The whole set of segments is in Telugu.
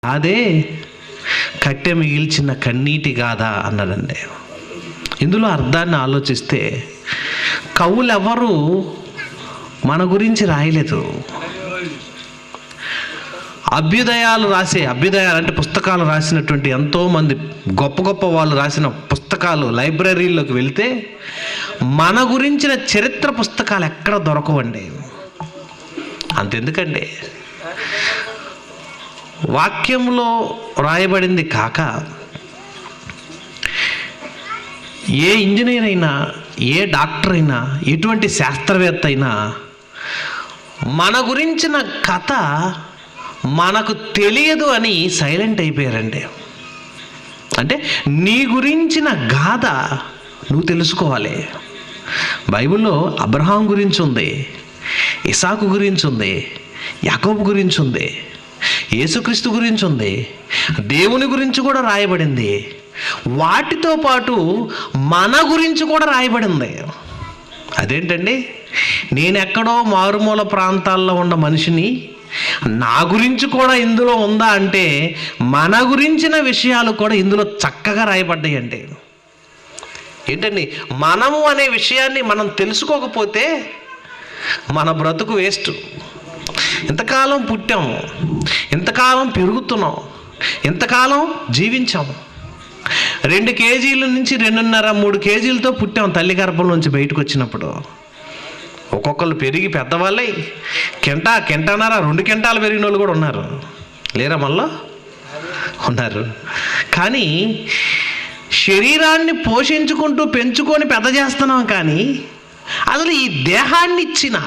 అదే కట్టె మిగిల్చిన కన్నీటి గాథ అన్నాడండి. ఇందులో అర్థాన్ని ఆలోచిస్తే కవులెవరు మన గురించి రాయలేదు. అభ్యుదయాలు అంటే పుస్తకాలు రాసినటువంటి ఎంతోమంది గొప్ప గొప్ప వాళ్ళు రాసిన పుస్తకాలు లైబ్రరీలోకి వెళ్తే మన గురించిన చరిత్ర పుస్తకాలు ఎక్కడ దొరకవండి. అంతెందుకండి, వాక్యంలో రాయబడింది కాక ఏ ఇంజనీర్ అయినా, ఏ డాక్టర్ అయినా, ఎటువంటి శాస్త్రవేత్త అయినా మన గురించిన కథ మనకు తెలియదు అని సైలెంట్ అయిపోయారండి. అంటే నీ గురించిన గాథ నువ్వు తెలుసుకోవాలి. బైబిల్లో అబ్రహాం గురించి ఉంది, ఇసాకు గురించి ఉంది, యాకోబు గురించి ఉంది, యేసుక్రీస్తు గురించి ఉంది, దేవుని గురించి కూడా రాయబడింది. వాటితో పాటు మన గురించి కూడా రాయబడింది. అదేంటండి, నేనెక్కడో మారుమూల ప్రాంతాల్లో ఉన్న మనిషిని, నా గురించి కూడా ఇందులో ఉందా అంటే మన గురించిన విషయాలు కూడా ఇందులో చక్కగా రాయబడ్డాయి. అంటే ఏంటండి, మనము అనే విషయాన్ని మనం తెలుసుకోకపోతే మన బ్రతుకు వేస్ట్. ఎంతకాలం పుట్టాము, ఎంతకాలం పెరుగుతున్నాం, ఎంతకాలం జీవించాము. 2 కేజీల నుంచి 2.5, 3 కేజీలతో పుట్టాం తల్లి గర్భం నుంచి బయటకు వచ్చినప్పుడు. ఒక్కొక్కరు పెరిగి పెద్దవాళ్ళై కెంటన్నర 2 కెంటాలు పెరిగిన వాళ్ళు కూడా ఉన్నారు. లేరా? మళ్ళా ఉన్నారు. కానీ శరీరాన్ని పోషించుకుంటూ పెంచుకొని పెద్ద చేస్తున్నాం. కానీ అసలు ఈ దేహాన్ని ఇచ్చిన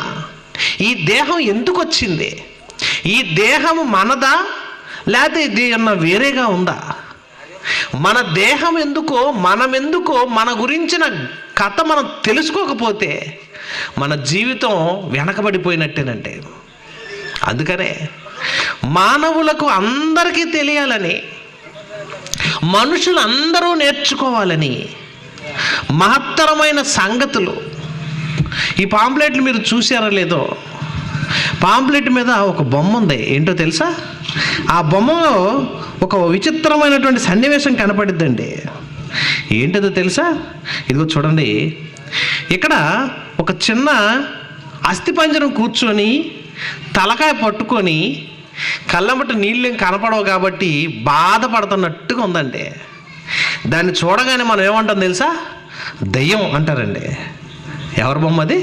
ఈ దేహం ఎందుకు వచ్చింది? ఈ దేహం మనదా లేకపోతే ఇది ఏమన్నా వేరేగా ఉందా? మన దేహం ఎందుకో, మనమెందుకో, మన గురించిన కథ మనం తెలుసుకోకపోతే మన జీవితం వెనకబడిపోయినట్టేనంటే. అందుకనే మానవులకు అందరికీ తెలియాలని, మనుషులందరూ నేర్చుకోవాలని మహత్తరమైన సంగతులు. ఈ పాంప్లెట్లు మీరు చూసారో లేదో, పాంప్లెట్ మీద ఒక బొమ్మ ఉంది. ఏంటో తెలుసా? ఆ బొమ్మలో ఒక విచిత్రమైనటువంటి సన్నివేశం కనపడిద్దండి. ఏంటదో తెలుసా? ఇదిగో చూడండి. ఇక్కడ ఒక చిన్న అస్థిపంజరం కూర్చొని తలకాయ పట్టుకొని కళ్ళమట నీళ్ళేం కనపడవు కాబట్టి బాధపడుతున్నట్టుగా ఉందండి. దాన్ని చూడగానే మనం ఏమంటాం తెలుసా? దయ్యం అంటారండి. ఎవరి బొమ్మ అది?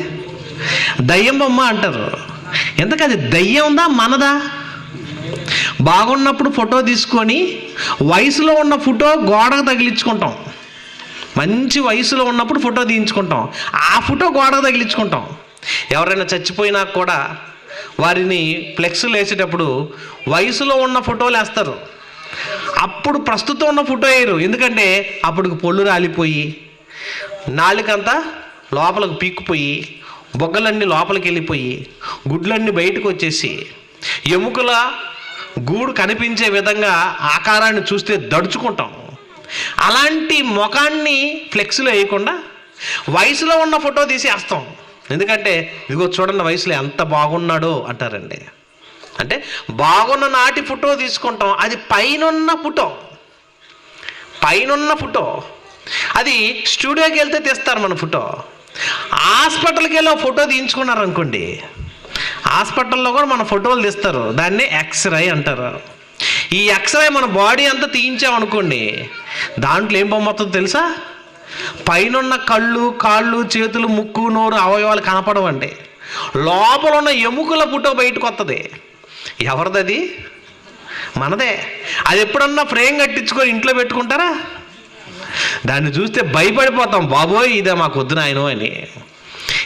దయ్యం బొమ్మ అంటారు. ఎందుకు అది దయ్యం ఉందా మనదా? బాగున్నప్పుడు ఫోటో తీసుకొని వయసులో ఉన్న ఫోటో గోడకు తగిలించుకుంటాం. మంచి వయసులో ఉన్నప్పుడు ఫోటో తీయించుకుంటాం, ఆ ఫోటో గోడకు తగిలించుకుంటాం. ఎవరైనా చచ్చిపోయినా కూడా వారిని ఫ్లెక్స్లు వేసేటప్పుడు వయసులో ఉన్న ఫోటోలు వేస్తారు. అప్పుడు ప్రస్తుతం ఉన్న ఫోటో వేయరు. ఎందుకంటే అప్పుడు పొళ్ళు రాలిపోయి, నాలుకంతా లోపలికి పీక్కుపోయి, బొగ్గలన్నీ లోపలికి వెళ్ళిపోయి, గుడ్లన్నీ బయటకు వచ్చేసి, ఎముకల గూడు కనిపించే విధంగా ఆకారాన్ని చూస్తే దడుచుకుంటాం. అలాంటి ముఖాన్ని ఫ్లెక్స్లో వేయకుండా వయసులో ఉన్న ఫోటో తీసి వేస్తాం. ఎందుకంటే ఇదిగో చూడండి వయసులో ఎంత బాగున్నాడో అంటారండి. అంటే బాగున్న నాటి ఫోటో తీసుకుంటాం. అది పైనున్న ఫోటో. అది స్టూడియోకి వెళ్తే తీస్తారు మన ఫోటో. హాస్పిటల్కి వెళ్ళి ఫోటో తీయించుకున్నారు అనుకోండి, హాస్పిటల్లో కూడా మన ఫోటోలు తీస్తారు. దాన్ని ఎక్స్రే అంటారు. ఈ ఎక్స్రే మన బాడీ అంతా తీయించామనుకోండి, దాంట్లో ఏం బొమ్మ వస్తుందో తెలుసా? పైనున్న కళ్ళు, కాళ్ళు, చేతులు, ముక్కు, నోరు, అవయవాలు కనపడవండి. లోపల ఉన్న ఎముకల ఫోటో బయటకు వస్తుంది. ఎవరిది? మనదే. అది ఎప్పుడన్నా ఫ్రేమ్ కట్టించుకొని ఇంట్లో పెట్టుకుంటారా? దాన్ని చూస్తే భయపడిపోతాం, బాబోయ్ ఇదే మాకు వద్దు నాయనో అని.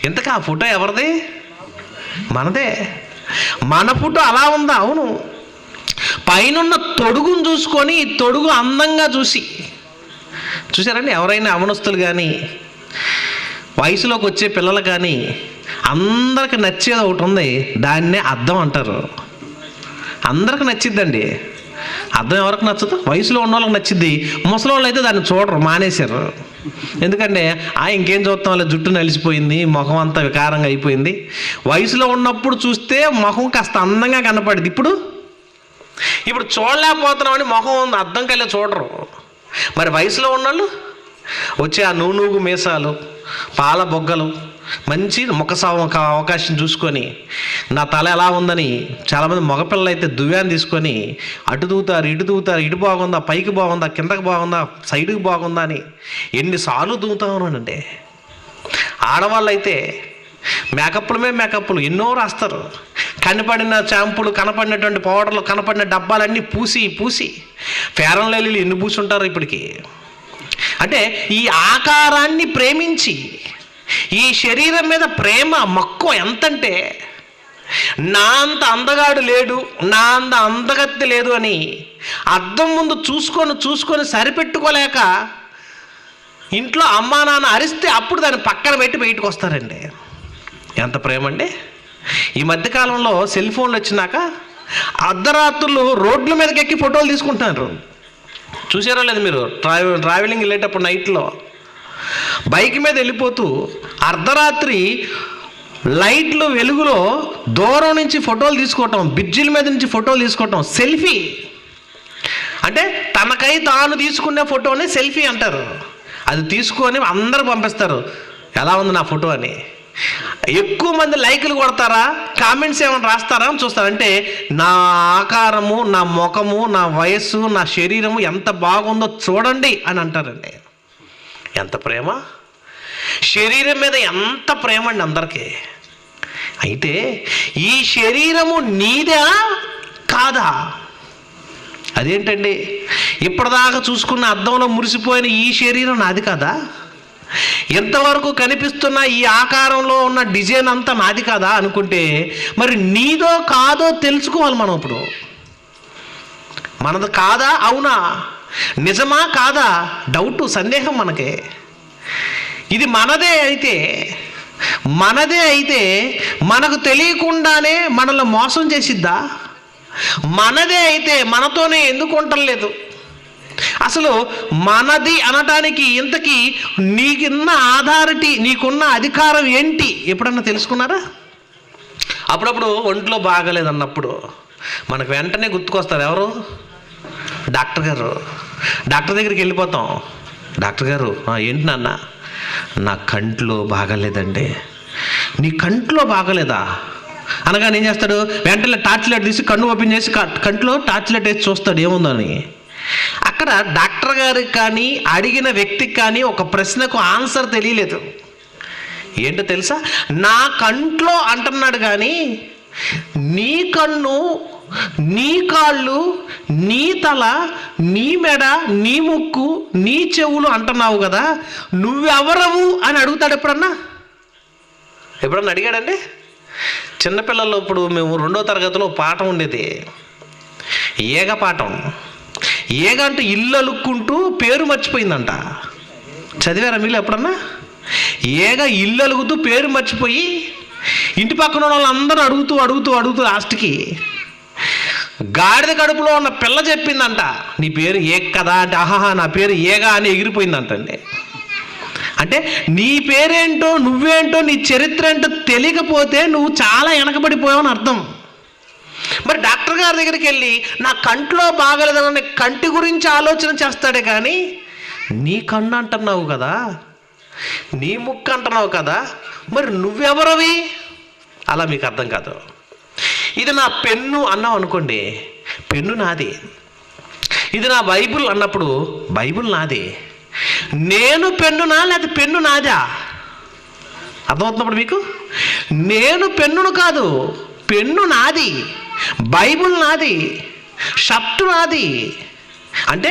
ఇంతకా ఆ ఫోటో ఎవరిది? మనదే. మన ఫోటో అలా ఉందా? అవును. పైనున్న తొడుగును చూసుకొని, ఈ తొడుగు అందంగా చూసారండి? ఎవరైనా అవనస్తులు కానీ, వయసులోకి వచ్చే పిల్లలు కానీ అందరికి నచ్చేది ఒకటి ఉంది. దాన్నే అద్దం అంటారు. అందరికి నచ్చిద్దండి. అద్దం ఎవరికి నచ్చదు? వయసులో ఉన్న వాళ్ళకి నచ్చిద్ది. ముసలి వాళ్ళు అయితే దాన్ని చూడరు, మానేశారు. ఎందుకంటే ఇంకేం చూస్తాం, వాళ్ళ జుట్టు నలిసిపోయింది, ముఖం అంతా వికారంగా అయిపోయింది. వయసులో ఉన్నప్పుడు చూస్తే ముఖం కాస్త అందంగా కనపడింది. ఇప్పుడు ఇప్పుడు చూడలేకపోతున్నామని ముఖం అద్దం కల్లా చూడరు. మరి వయసులో ఉన్నవాళ్ళు వచ్చే ఆ నూనూగు మీసాలు, పాల బొగ్గలు, మంచి అవకాశం చూసుకొని నా తల ఎలా ఉందని చాలామంది మగపిల్లలు అయితే దువ్యాన్ని తీసుకొని అటు దూతారు, ఇటు బాగుందా, పైకి బాగుందా, కిందకి బాగుందా, సైడ్కి బాగుందా అని ఎన్నిసార్లు దూతామనండి. ఆడవాళ్ళు అయితే మేకప్లు ఎన్నో రాస్తారు. కనపడిన షాంపులు, కనపడినటువంటి పౌడర్లు, కనపడిన డబ్బాలన్నీ పూసి ఫెయిర్ అండ్ లవ్లీలు ఎన్ని పూసుంటారు ఇప్పటికి. అంటే ఈ ఆకారాన్ని ప్రేమించి, ఈ శరీరం మీద ప్రేమ మక్కువ ఎంతంటే, నా అంత అందగాడు లేడు, నా అంత అందగత్తె లేదు అని అద్దం ముందు చూసుకొని సరిపెట్టుకోలేక ఇంట్లో అమ్మా నాన్న అరిస్తే అప్పుడు దాన్ని పక్కన పెట్టి బయటకు వస్తారండి. ఎంత ప్రేమ అండి. ఈ మధ్యకాలంలో సెల్ ఫోన్లు వచ్చినాక అర్ధరాత్రులు రోడ్ల మీదకి ఎక్కి ఫోటోలు తీసుకుంటున్నారు. చూసారో లేదు మీరు? ట్రావెలింగ్ వెళ్ళేటప్పుడు నైట్లో బైక్ మీద వెళ్ళిపోతూ అర్ధరాత్రి లైట్లు వెలుగులో దూరం నుంచి ఫోటోలు తీసుకోవటం, బ్రిడ్జిల మీద నుంచి ఫోటోలు తీసుకోవటం, సెల్ఫీ. అంటే తనకై తాను తీసుకునే ఫోటోని సెల్ఫీ అంటారు. అది తీసుకొని అందరూ పంపిస్తారు, ఎలా ఉంది నా ఫోటో అని. ఎక్కువ మంది లైకులు కొడతారా, కామెంట్స్ ఏమైనా రాస్తారా అని చూస్తారు. అంటే నా ఆకారము, నా ముఖము, నా వయస్సు, నా శరీరము ఎంత బాగుందో చూడండి అని అంటారండి. ఎంత ప్రేమ! శరీరం మీద ఎంత ప్రేమ అండి అందరికీ. అయితే ఈ శరీరము నీదా కాదా? అదేంటండి, ఇప్పటిదాకా చూసుకున్న అద్దంలో మురిసిపోయిన ఈ శరీరం నాది కాదా? ఎంతవరకు కనిపిస్తున్న ఈ ఆకారంలో ఉన్న డిజైన్ అంతా నాది కాదా అనుకుంటే, మరి నీదో కాదో తెలుసుకోవాలి మనం. ఇప్పుడు మనది కాదా, అవునా, నిజమా కాదా, డౌట్, సందేహం మనకే. ఇది మనదే అయితే మనకు తెలియకుండానే మనల్ని మోసం చేసిద్దా? మనదే అయితే మనతోనే ఎందుకు ఉండలేదు? అసలు మనది అనటానికి ఇంతకీ నీకున్న అథారిటీ, నీకున్న అధికారం ఏంటి ఎప్పుడన్నా తెలుసుకున్నారా? అప్పుడప్పుడు ఒంట్లో బాగలేదన్నప్పుడు మనకు వెంటనే గుర్తుకొస్తారు ఎవరు? డాక్టర్ గారు. డాక్టర్ దగ్గరికి వెళ్ళిపోతాం. డాక్టర్ గారు, ఏంటి నాన్న? నా కంట్లో బాగలేదండి. నీ కంట్లో బాగలేదా అనగానే ఏం చేస్తాడు? వెంటనే టార్చ్ లైట్ తీసి కన్ను ఓపెన్ చేసి కంట్లో టార్చ్ లైట్ వేసి చూస్తాడు ఏముందని. అక్కడ డాక్టర్ గారికి కానీ అడిగిన వ్యక్తికి కానీ ఒక ప్రశ్నకు ఆన్సర్ తెలియలేదు. ఏంటో తెలుసా? నా కంట్లో అంటున్నాడు కానీ నీ కన్ను, నీ కాళ్ళు, నీ తల, నీ మెడ, నీ ముక్కు, నీ చెవులు అంటున్నావు కదా, నువ్వెవరవు అని అడుగుతాడు ఎప్పుడన్నా అడిగాడండి? చిన్నపిల్లలు ఇప్పుడు మేము 2వ తరగతిలో పాఠం ఉండేది, ఏగ పాఠం. ఏగ అంటూ ఇల్లు అలుక్కుంటూ పేరు మర్చిపోయిందంట. చదివారా మీరు ఎప్పుడన్నా? ఏగ ఇల్లు అలుగుతూ పేరు మర్చిపోయి ఇంటి పక్కన వాళ్ళందరూ అడుగుతూ లాస్ట్కి గాడిద కడుపులో ఉన్న పిల్ల చెప్పిందంట, నీ పేరు ఏగ కదా అంటే, ఆహాహా నా పేరు ఏగా అని ఎగిరిపోయిందంటండి. అంటే నీ పేరేంటో, నువ్వేంటో, నీ చరిత్ర ఏంటో తెలియకపోతే నువ్వు చాలా వెనకబడిపోయావని అర్థం. మరి డాక్టర్ గారి దగ్గరికి వెళ్ళి నా కంట్లో బాగలేదనే కంటి గురించి ఆలోచన చేస్తాడే కానీ నీ కన్ను అంటున్నావు కదా, నీ ముక్కు అంటున్నావు కదా, మరి నువ్వెవరవి? అలా మీకు అర్థం కాదు. ఇది నా పెన్ను అన్నావు అనుకోండి, పెన్ను నాది. ఇది నా బైబుల్ అన్నప్పుడు బైబుల్ నాది. నేను పెన్నునా లేకపోతే పెన్ను నాదా? అర్థమవుతున్నప్పుడు మీకు? నేను పెన్నును కాదు, పెన్ను నాది, బైబుల్ నాది, షర్టు నాది. అంటే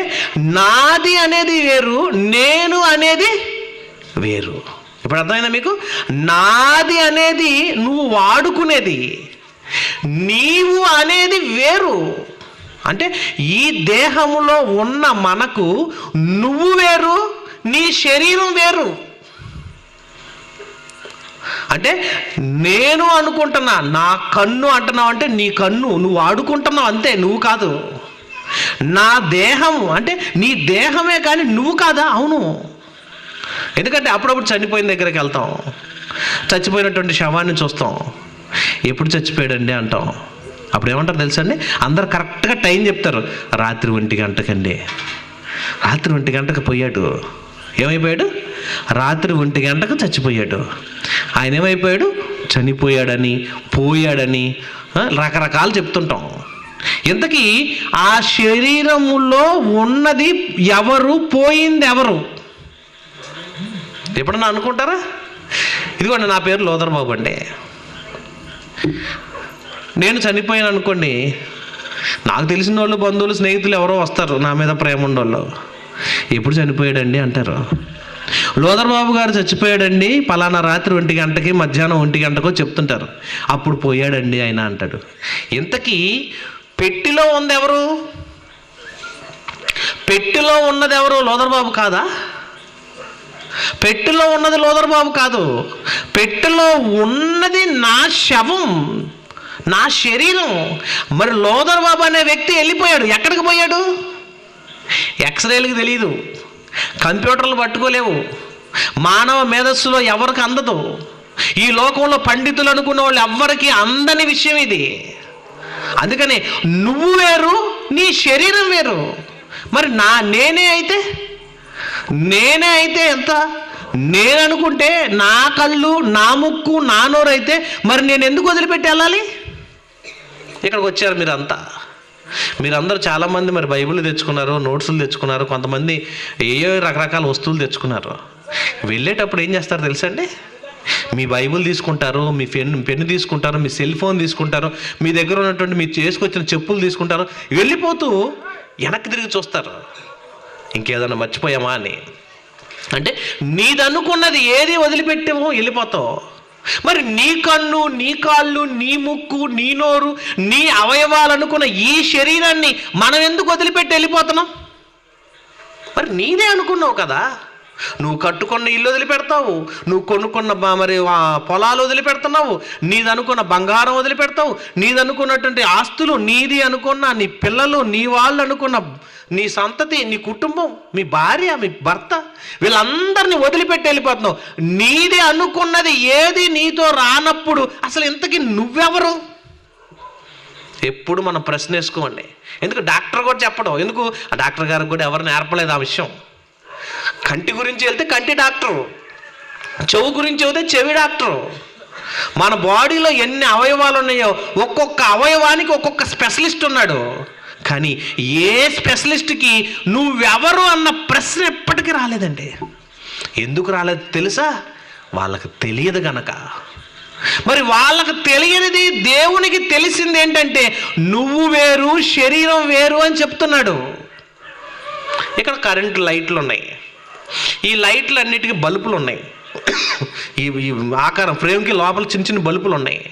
నాది అనేది వేరు, నేను అనేది వేరు. ఇప్పుడు అర్థమైందా మీకు? నాది అనేది నువ్వు వాడుకునేది, నీవు అనేది వేరు. అంటే ఈ దేహములో ఉన్న మనకు నువ్వు వేరు, నీ శరీరం వేరు. అంటే నేను అనుకుంటున్నా, నా కన్ను అంటున్నావు అంటే నీ కన్ను నువ్వు ఆడుకుంటున్నావు అంతే, నువ్వు కాదు. నా దేహం అంటే నీ దేహమే కానీ నువ్వు కాదా? అవును. ఎందుకంటే అప్పుడప్పుడు చనిపోయిన దగ్గరికి వెళ్తాం, చచ్చిపోయినటువంటి శవాన్ని చూస్తాం, ఎప్పుడు చచ్చిపోయాడండి అంటాం. అప్పుడు ఏమంటారు తెలుసా అండి, అందరు కరెక్ట్గా టైం చెప్తారు. రాత్రి 1 గంటకండి. రాత్రి 1 గంటకు పోయాడు. ఏమైపోయాడు? రాత్రి 1 గంటకు చచ్చిపోయాడు. ఆయన ఏమైపోయాడు? చనిపోయాడని, పోయాడని రకరకాలు చెప్తుంటాం. ఇంతకీ ఆ శరీరములో ఉన్నది ఎవరు, పోయింది ఎవరు? ఎప్పుడన్నా అనుకుంటారా? ఇదిగోండి, నా పేరు లోదర్ బాబు అండి. నేను చనిపోయాను అనుకోండి, నాకు తెలిసిన వాళ్ళు, బంధువులు, స్నేహితులు ఎవరో వస్తారు, నా మీద ప్రేమ ఉండోళ్ళు. ఎప్పుడు చనిపోయాడండి అంటారు. లోదర్ బాబు గారు చచ్చిపోయాడండి పలానా రాత్రి 1 గంటకి, మధ్యాహ్నం 1 గంటకో చెప్తుంటారు. అప్పుడు పోయాడండి ఆయన అంటాడు. ఇంతకీ పెట్టిలో ఉంది ఎవరు? పెట్టిలో ఉన్నది ఎవరు? లోదర్ బాబు కాదా? పెట్టెలో ఉన్నది లోదర్ బాబు కాదు. పెట్టెలో ఉన్నది నా శవం, నా శరీరం. మరి లోదర్ బాబు అనే వ్యక్తి వెళ్ళిపోయాడు. ఎక్కడికి పోయాడు? ఎక్స్రేలకు తెలియదు, కంప్యూటర్లు పట్టుకోలేవు, మానవ మేధస్సులో ఎవరికి అందదు. ఈ లోకంలో పండితులు అనుకున్న వాళ్ళు ఎవ్వరికి అందని విషయం ఇది. అందుకని నువ్వు వేరు, నీ శరీరం వేరు. మరి నేనే అయితే ఎంత? నేను అనుకుంటే నా కళ్ళు, నా ముక్కు, నా నోరు అయితే మరి నేను ఎందుకు వదిలిపెట్టి వెళ్ళాలి? ఇక్కడికి వచ్చారు మీరందరూ చాలామంది మరి బైబిల్ తెచ్చుకున్నారు, నోట్సులు తెచ్చుకున్నారు, కొంతమంది ఏయో రకరకాల వస్తువులు తెచ్చుకున్నారు. వెళ్ళేటప్పుడు ఏం చేస్తారు తెలుసా అండి? మీ బైబిల్ తీసుకుంటారు, మీ పెన్ను తీసుకుంటారు, మీ సెల్ ఫోన్ తీసుకుంటారు, మీ దగ్గర ఉన్నటువంటి మీరు చేసుకొచ్చిన చెప్పులు తీసుకుంటారు. వెళ్ళిపోతూ వెనక్కి తిరిగి చూస్తారు, ఇంకేదన్నా మర్చిపోయామా అని. అంటే నీదనుకున్నది ఏది వదిలిపెట్టామో వెళ్ళిపోతావు. మరి నీ కన్ను, నీ కాళ్ళు, నీ ముక్కు, నీ నోరు, నీ అవయవాలు అనుకున్న ఈ శరీరాన్ని మనం ఎందుకు వదిలిపెట్టి వెళ్ళిపోతున్నాం? మరి నీదే అనుకున్నావు కదా. నువ్వు కట్టుకున్న ఇల్లు వదిలిపెడతావు, నువ్వు కొనుక్కున్న మరి పొలాలు వదిలిపెడుతున్నావు, నీదనుకున్న బంగారం వదిలిపెడతావు, నీదనుకున్నటువంటి ఆస్తులు, నీది అనుకున్న నీ పిల్లలు, నీ వాళ్ళు అనుకున్న నీ సంతతి, నీ కుటుంబం, మీ భార్య, మీ భర్త, వీళ్ళందరినీ వదిలిపెట్టి వెళ్ళిపోతున్నావు. నీది అనుకున్నది ఏది నీతో రానప్పుడు అసలు ఇంతకీ నువ్వెవరు? ఎప్పుడు మనం ప్రశ్న వేసుకోండి. ఎందుకు డాక్టర్ కూడా చెప్పడం, ఎందుకు ఆ డాక్టర్ గారికి కూడా ఎవరు నేర్పలేదు ఆ విషయం. కంటి గురించి వెళ్తే కంటి డాక్టరు, చెవు గురించి వెళ్తే చెవి డాక్టరు. మన బాడీలో ఎన్ని అవయవాలు ఉన్నాయో ఒక్కొక్క అవయవానికి ఒక్కొక్క స్పెషలిస్ట్ ఉన్నాడు. కానీ ఏ స్పెషలిస్ట్కి నువ్వెవరు అన్న ప్రశ్న ఎప్పటికీ రాలేదండి. ఎందుకు రాలేదు తెలుసా? వాళ్ళకి తెలియదు గనక. మరి వాళ్ళకి తెలియనిది దేవునికి తెలిసింది ఏంటంటే నువ్వు వేరు, శరీరం వేరు అని చెప్తున్నాడు. ఇక్కడ కరెంటు లైట్లు ఉన్నాయి. ఈ లైట్లు అన్నిటికీ బల్బులు ఉన్నాయి. ఈ ఆకారం ఫ్రేమ్కి లోపల చిన్న చిన్న బల్బులు ఉన్నాయి.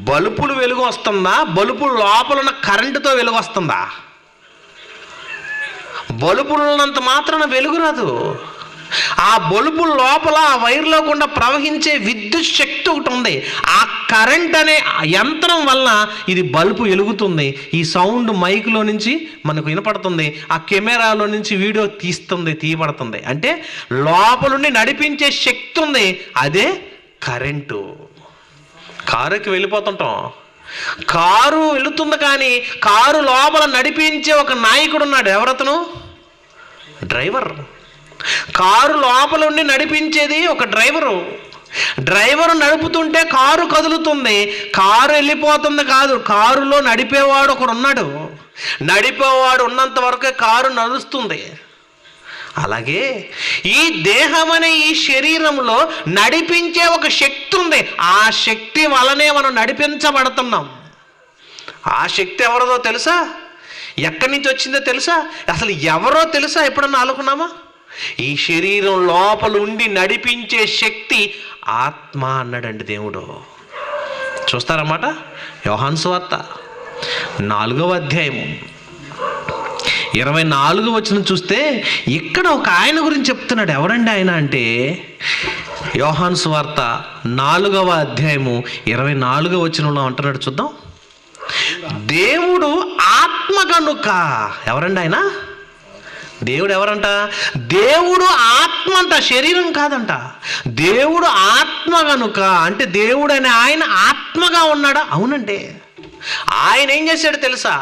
బల్బులు వెలుగు వస్తుందా? బల్బులు లోపల ఉన్న కరెంటుతో వెలుగు వస్తుందా? బల్బులు ఉన్నంత మాత్రాన వెలుగు రాదు. ఆ బల్బు లోపల ఆ వైర్లో గుండా ప్రవహించే విద్యుత్ శక్తి ఒకటి ఉంది. ఆ కరెంట్ అనే యంత్రం వల్ల ఇది బల్బు వెలుగుతుంది. ఈ సౌండ్ మైక్లో నుంచి మనకు వినపడుతుంది, ఆ కెమెరాలో నుంచి వీడియో తీయబడుతుంది. అంటే లోపలుండి నడిపించే శక్తి ఉంది, అదే కరెంటు. కారుకి వెళ్ళిపోతుంటాం, కారు వెళుతుంది, కానీ కారు లోపల నడిపించే ఒక నాయకుడు ఉన్నాడు. ఎవరతను? డ్రైవర్. కారు లోపల ఉండి నడిపించేది ఒక డ్రైవరు నడుపుతుంటే కారు కదులుతుంది, కారు వెళ్ళిపోతుంది కాదు. కారులో నడిపేవాడు ఒకడు ఉన్నాడు. నడిపేవాడు ఉన్నంత వరకే కారు నడుస్తుంది. అలాగే ఈ దేహం అనే ఈ శరీరంలో నడిపించే ఒక శక్తి ఉంది. ఆ శక్తి వలనే మనం నడిపించబడుతున్నాం. ఆ శక్తి ఎవరిదో తెలుసా? ఎక్కడి నుంచి వచ్చిందో తెలుసా? అసలు ఎవరో తెలుసా? ఎప్పుడన్నా అనుకున్నామా? ఈ శరీరం లోపల ఉండి నడిపించే శక్తి ఆత్మ అన్నాడండి దేవుడు. చూస్తారన్నమాట. యోహాను సువార్త 4వ అధ్యాయము 24వ వచనం చూస్తే ఇక్కడ ఒక ఆయన గురించి చెప్తున్నాడు. ఎవరండి ఆయన అంటే యోహాను సువార్త 4వ అధ్యాయము 24వ వచనంలో అంటున్నాడు. చూద్దాం. దేవుడు ఆత్మ కనుక. ఎవరండి ఆయన? దేవుడు ఎవరంట? దేవుడు ఆత్మ అంట, శరీరం కాదంట. దేవుడు ఆత్మ కనుక అంటే దేవుడు అనే ఆయన ఆత్మగా ఉన్నాడా? అవునండి. ఆయన ఏం చేశాడు తెలుసా?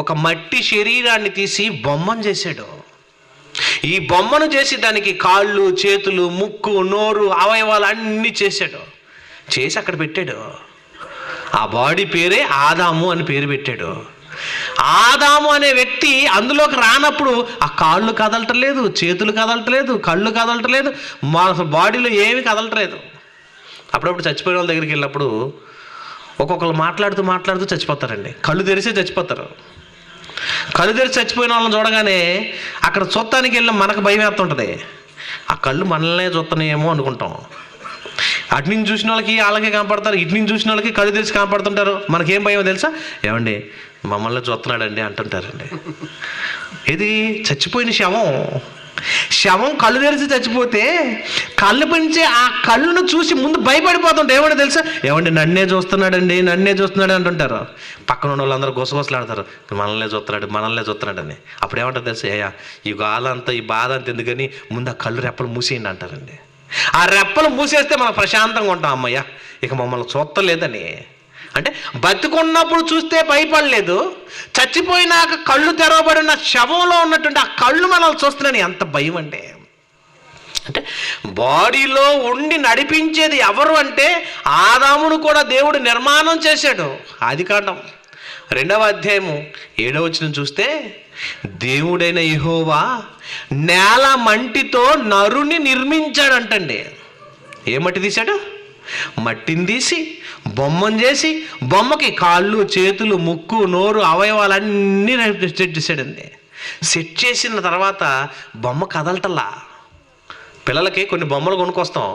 ఒక మట్టి శరీరాన్ని తీసి బొమ్మను చేశాడు. ఈ బొమ్మను చేసి దానికి కాళ్ళు, చేతులు, ముక్కు, నోరు, అవయవాలు అన్నీ చేశాడు. చేసి అక్కడ పెట్టాడు. ఆ బాడీ పేరే ఆదాము అని పేరు పెట్టాడు. ఆదాము అనే వ్యక్తి అందులోకి రానప్పుడు ఆ కాళ్ళు కదలటలేదు, చేతులు కదలటలేదు, కళ్ళు కదలటలేదు, మా బాడీలో ఏమీ కదలటలేదు. అప్పుడప్పుడు చచ్చిపోయిన వాళ్ళ దగ్గరికి వెళ్ళినప్పుడు ఒక్కొక్కరు మాట్లాడుతూ చచ్చిపోతారండి. కళ్ళు తెరిసే చచ్చిపోతారు. కళ్ళు తెరిచి చచ్చిపోయిన వాళ్ళని చూడగానే అక్కడ చూడటానికి వెళ్ళి మనకు భయం వేస్తుంటుంది. ఆ కళ్ళు మనల్నే చూస్తున్నాయేమో అనుకుంటాం. అటు నుంచి చూసిన వాళ్ళకి వాళ్ళకే కనపడతారు, ఇటు నుంచి చూసిన వాళ్ళకి కళ్ళు తెరిచి కనపడుతుంటారు. మనకేం భయం తెలుసా? ఏమండి మమ్మల్ని చూస్తున్నాడండి అంటుంటారండి. ఇది చచ్చిపోయిన శవం కళ్ళు తెరిచి చచ్చిపోతే కళ్ళు పెంచే ఆ కళ్ళును చూసి ముందు భయపడిపోతుంటారు. ఏమంటే తెలుసా? ఏమండి నన్నే చూస్తున్నాడు అంటుంటారు. పక్కన ఉన్న వాళ్ళందరూ గుసగుసలాడతారు, మనల్నే చూస్తున్నాడని. అప్పుడు ఏమంటారు తెలుసా? అయ్యా ఈ బాధ అంత ఎందుకని ముందు ఆ కళ్ళు రెప్పలు మూసేయండి అంటారండి. ఆ రెప్పలు మూసేస్తే మనం ప్రశాంతంగా ఉంటాం. అమ్మయ్య ఇక మమ్మల్ని చూస్తలేదని. అంటే బతుకున్నప్పుడు చూస్తే భయపడలేదు, చచ్చిపోయినాక కళ్ళు తెరవబడిన శవంలో ఉన్నటువంటి ఆ కళ్ళు మనల్ని చూస్తున్నాని ఎంత భయం అంటే బాడీలో ఉండి నడిపించేది ఎవరు అంటే ఆదామును కూడా దేవుడు నిర్మాణం చేశాడు. ఆదికాండం 2వ అధ్యాయము 7వ వచనం చూస్తే, దేవుడైన యెహోవా నేల మంటితో నరుని నిర్మించాడంటండి. ఏ మట్టి తీశాడు? మట్టిని తీసి బొమ్మను చేసి బొమ్మకి కాళ్ళు, చేతులు, ముక్కు, నోరు, అవయవాలన్నీ సెట్ చేశాడండి. సెట్ చేసిన తర్వాత బొమ్మ కదలటల్లా. పిల్లలకి కొన్ని బొమ్మలు కొనుక్కొస్తాం,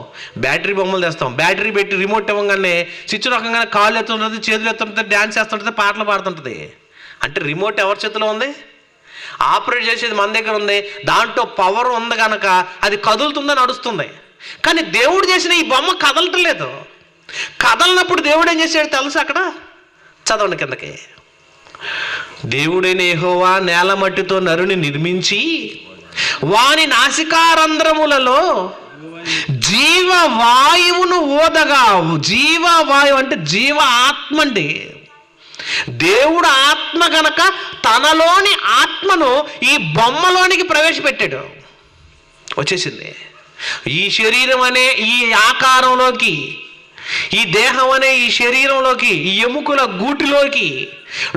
బ్యాటరీ బొమ్మలు తెస్తాం. బ్యాటరీ పెట్టి రిమోట్ ఇవ్వగానే స్విచ్ రకంగానే కాళ్ళు ఎత్తుంటుంది, చేతులు ఎత్తుంటుంది, డ్యాన్స్ చేస్తుంటుంది, పాటలు పాడుతుంటుంది. అంటే రిమోట్ ఎవరి చేతిలో ఉంది? ఆపరేట్ చేసేది మన దగ్గర ఉంది. దాంట్లో పవర్ ఉంది కనుక అది కదులుతుందా, నడుస్తుంది. కానీ దేవుడు చేసిన ఈ బొమ్మ కదలటలేదు. కదలనప్పుడు దేవుడు ఏం చేశాడు తెలుసా? అక్కడ చదవండి కిందకి. దేవుడైన యెహోవా నేల మట్టితో నరుని నిర్మించి వాని నాసికారంధ్రములలో జీవవాయువును ఊదగా. జీవవాయువు అంటే జీవ ఆత్మ అండి. దేవుడు ఆత్మ గనక తనలోని ఆత్మను ఈ బొమ్మలోనికి ప్రవేశపెట్టాడు. వచ్చేసింది. ఈ శరీరం అనే ఈ ఆకారంలోకి, ఈ దేహం అనే ఈ శరీరంలోకి, ఈ ఎముకల గూటిలోకి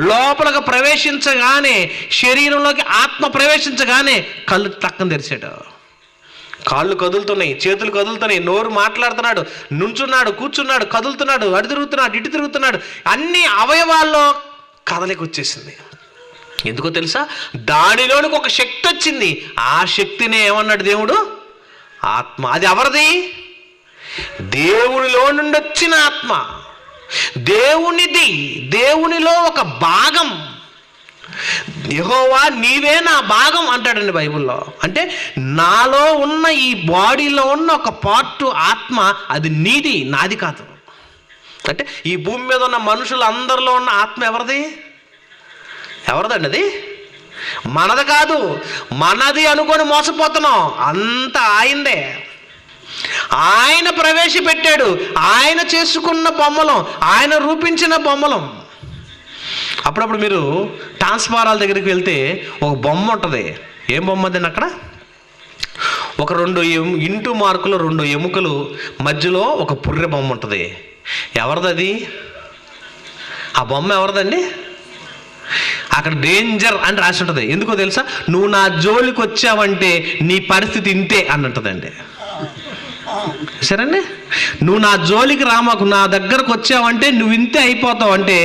లోపలకు ప్రవేశించగానే, శరీరంలోకి ఆత్మ ప్రవేశించగానే కళ్ళు టక్కన తెరిచాడు. కాళ్ళు కదులుతున్నాయి, చేతులు కదులుతున్నాయి, నోరు మాట్లాడుతున్నాడు, నుంచున్నాడు, కూర్చున్నాడు, కదులుతున్నాడు, అటు తిరుగుతున్నాడు, ఇటు తిరుగుతున్నాడు. అన్ని అవయవాల్లో కదలికి వచ్చేసింది. ఎందుకో తెలుసా? దానిలోనికి ఒక శక్తి వచ్చింది. ఆ శక్తినే ఏమన్నాడు దేవుడు? ఆత్మ. అది ఎవరిది? దేవునిలో నుండి వచ్చిన ఆత్మ, దేవునిది, దేవునిలో ఒక భాగం. యెహోవా నీవే నా భాగం అంటాడండి బైబిల్లో. అంటే నాలో ఉన్న ఈ బాడీలో ఉన్న ఒక పార్ట్ ఆత్మ, అది నీది, నాది కాదు. అంటే ఈ భూమి మీద ఉన్న మనుషులందరిలో ఉన్న ఆత్మ ఎవరిది? ఎవరిదండి అది? మనది కాదు. మనది అనుకొని మోసపోతున్నాం. అంత ఆయనదే. ఆయన ప్రవేశపెట్టాడు. ఆయన చేసుకున్న బొమ్మలం, ఆయన రూపించిన బొమ్మలం. అప్పుడప్పుడు మీరు ట్రాన్స్ఫారాల దగ్గరికి వెళ్తే ఒక బొమ్మ ఉంటుంది. ఏం బొమ్మ అది? అక్కడ ఒక 2 ఇంటూ మార్కులు 2 ఎముకలు, మధ్యలో ఒక పుర్రె బొమ్మ ఉంటుంది. ఎవరిది? ఆ బొమ్మ ఎవరిదండి? అక్కడ డేంజర్ అని రాసి ఉంటుంది. ఎందుకో తెలుసా? నువ్వు నా జోలికి వచ్చావంటే నీ పరిస్థితి ఇంతే అన్నట్టుదండి. సరేండి, నువ్వు నా జోలికి రామాకు, నా దగ్గరకు వచ్చావంటే నువ్వు ఇంతే అయిపోతావు అంటే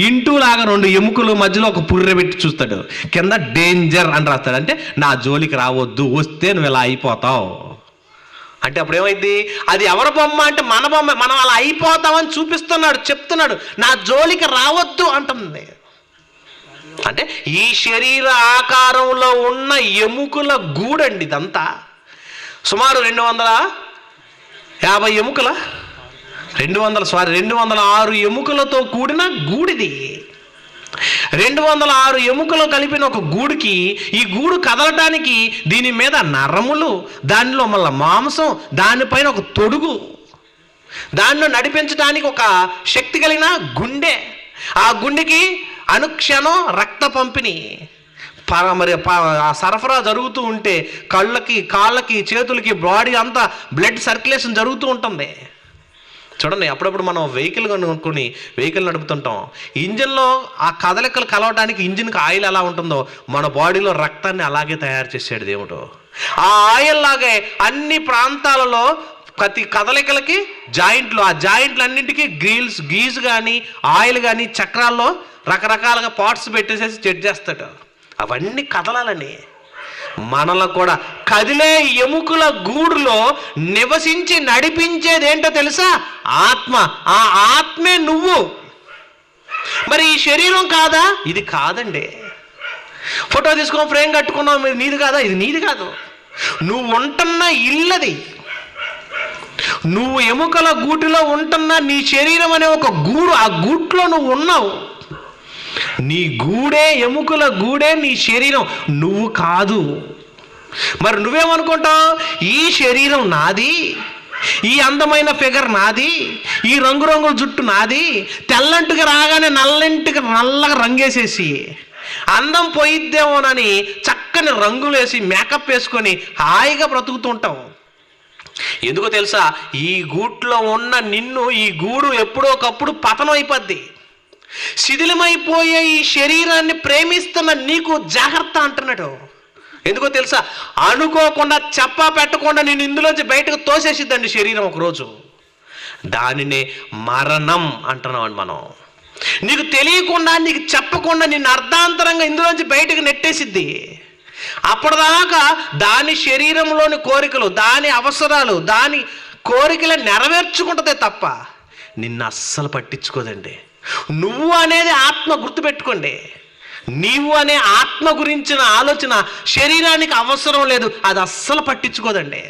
ఇంటూ లాగా 2 ఎముకలు, మధ్యలో ఒక పుర్రె పెట్టి చూస్తాడు. కింద డేంజర్ అని రాస్తాడు. అంటే నా జోలికి రావద్దు, వస్తే నువ్వు ఇలా అయిపోతావు అంటే. అప్పుడు ఏమైంది? అది ఎవరి బొమ్మ అంటే మన బొమ్మ. మనం అలా అయిపోతామని చూపిస్తున్నాడు, చెప్తున్నాడు. నా జోలికి రావద్దు అంటుంది. అంటే ఈ శరీర ఆకారంలో ఉన్న ఎముకల గూడండి ఇదంతా. సుమారు 250 ఎముకల 206 ఎముకలతో కూడిన గూడిది. 206 ఎముకలు కలిపిన ఒక గూడుకి, ఈ గూడు కదలటానికి దీని మీద నరములు, దానిలో మళ్ళీ మాంసం, దానిపైన ఒక తొడుగు, దానిలో నడిపించడానికి ఒక శక్తి కలిగిన గుండె, ఆ గుండెకి అనుక్షణం రక్త పంపిణీ మరి సరఫరా జరుగుతూ ఉంటే కళ్ళకి, కాళ్ళకి, చేతులకి, బాడీ అంతా బ్లడ్ సర్క్యులేషన్ జరుగుతూ ఉంటుంది. చూడండి, అప్పుడప్పుడు మనం వెహికల్ కొనుక్కొని వెహికల్ నడుపుతుంటాం. ఇంజిన్లో ఆ కదలికలు కలవడానికి ఇంజిన్కి ఆయిల్ ఎలా ఉంటుందో మన బాడీలో రక్తాన్ని అలాగే తయారు చేసాడు దేవుడు. ఆ ఆయిల్ లాగే అన్ని ప్రాంతాలలో ప్రతి కదలికలకి జాయింట్లు, ఆ జాయింట్లు అన్నింటికి గీజు కానీ ఆయిల్ కానీ చక్రాల్లో రకరకాలుగా పార్ట్స్ పెట్టేసేసి చెక్ చేస్తాడు. అవన్నీ కదలాలని మనలో కూడా కదిలే ఎముకల గూడులో నివసించి నడిపించేది ఏంటో తెలుసా? ఆత్మ. ఆ ఆత్మే నువ్వు. మరి ఈ శరీరం కాదా? ఇది కాదండి. ఫోటో తీసుకొని ఫ్రేమ్ కట్టుకున్నావు, మీరు నీది కాదా? ఇది నీది కాదు. నువ్వు ఉంటున్న ఇల్లది. నువ్వు ఎముకల గూటిలో ఉంటున్న నీ శరీరం అనే ఒక గూడు, ఆ గూట్లో నువ్వు ఉన్నావు. నీ గూడే, ఎముకల గూడే నీ శరీరం, నువ్వు కాదు. మరి నువ్వేమనుకుంటావు? ఈ శరీరం నాది, ఈ అందమైన ఫిగర్ నాది, ఈ రంగురంగుల జుట్టు నాది, తెల్లంటికి రాగానే నల్లగా రంగేసేసి అందం పోయిద్దేమోనని చక్కని రంగులేసి మేకప్ వేసుకొని హాయిగా బ్రతుకుతుంటాం. ఎందుకో తెలుసా? ఈ గూట్లో ఉన్న నిన్ను ఈ గూడు ఎప్పుడోకప్పుడు పతనం అయిపోద్ది. శిథిలమైపోయే ఈ శరీరాన్ని ప్రేమిస్తున్న నీకు జాగ్రత్త అంటున్నాడు. ఎందుకో తెలుసా? అనుకోకుండా చెప్పా పెట్టకుండా నేను ఇందులోంచి బయటకు తోసేసిద్దండి శరీరం ఒకరోజు. దానినే మరణం అంటున్నామండి మనం. నీకు తెలియకుండా, నీకు చెప్పకుండా నిన్ను అర్ధాంతరంగా ఇందులోంచి బయటకు నెట్టేసిద్ది. అప్పటిదాకా దాని శరీరంలోని కోరికలు, దాని అవసరాలు, దాని కోరికలను నెరవేర్చుకుంటుందే తప్ప నిన్ను అస్సలు పట్టించుకోదండి. నువ్వు అనేది ఆత్మ, గుర్తుపెట్టుకోండి. నీవు అనే ఆత్మ గురించిన ఆలోచన శరీరానికి అవసరం లేదు, అది అస్సలు పట్టించుకోదండి.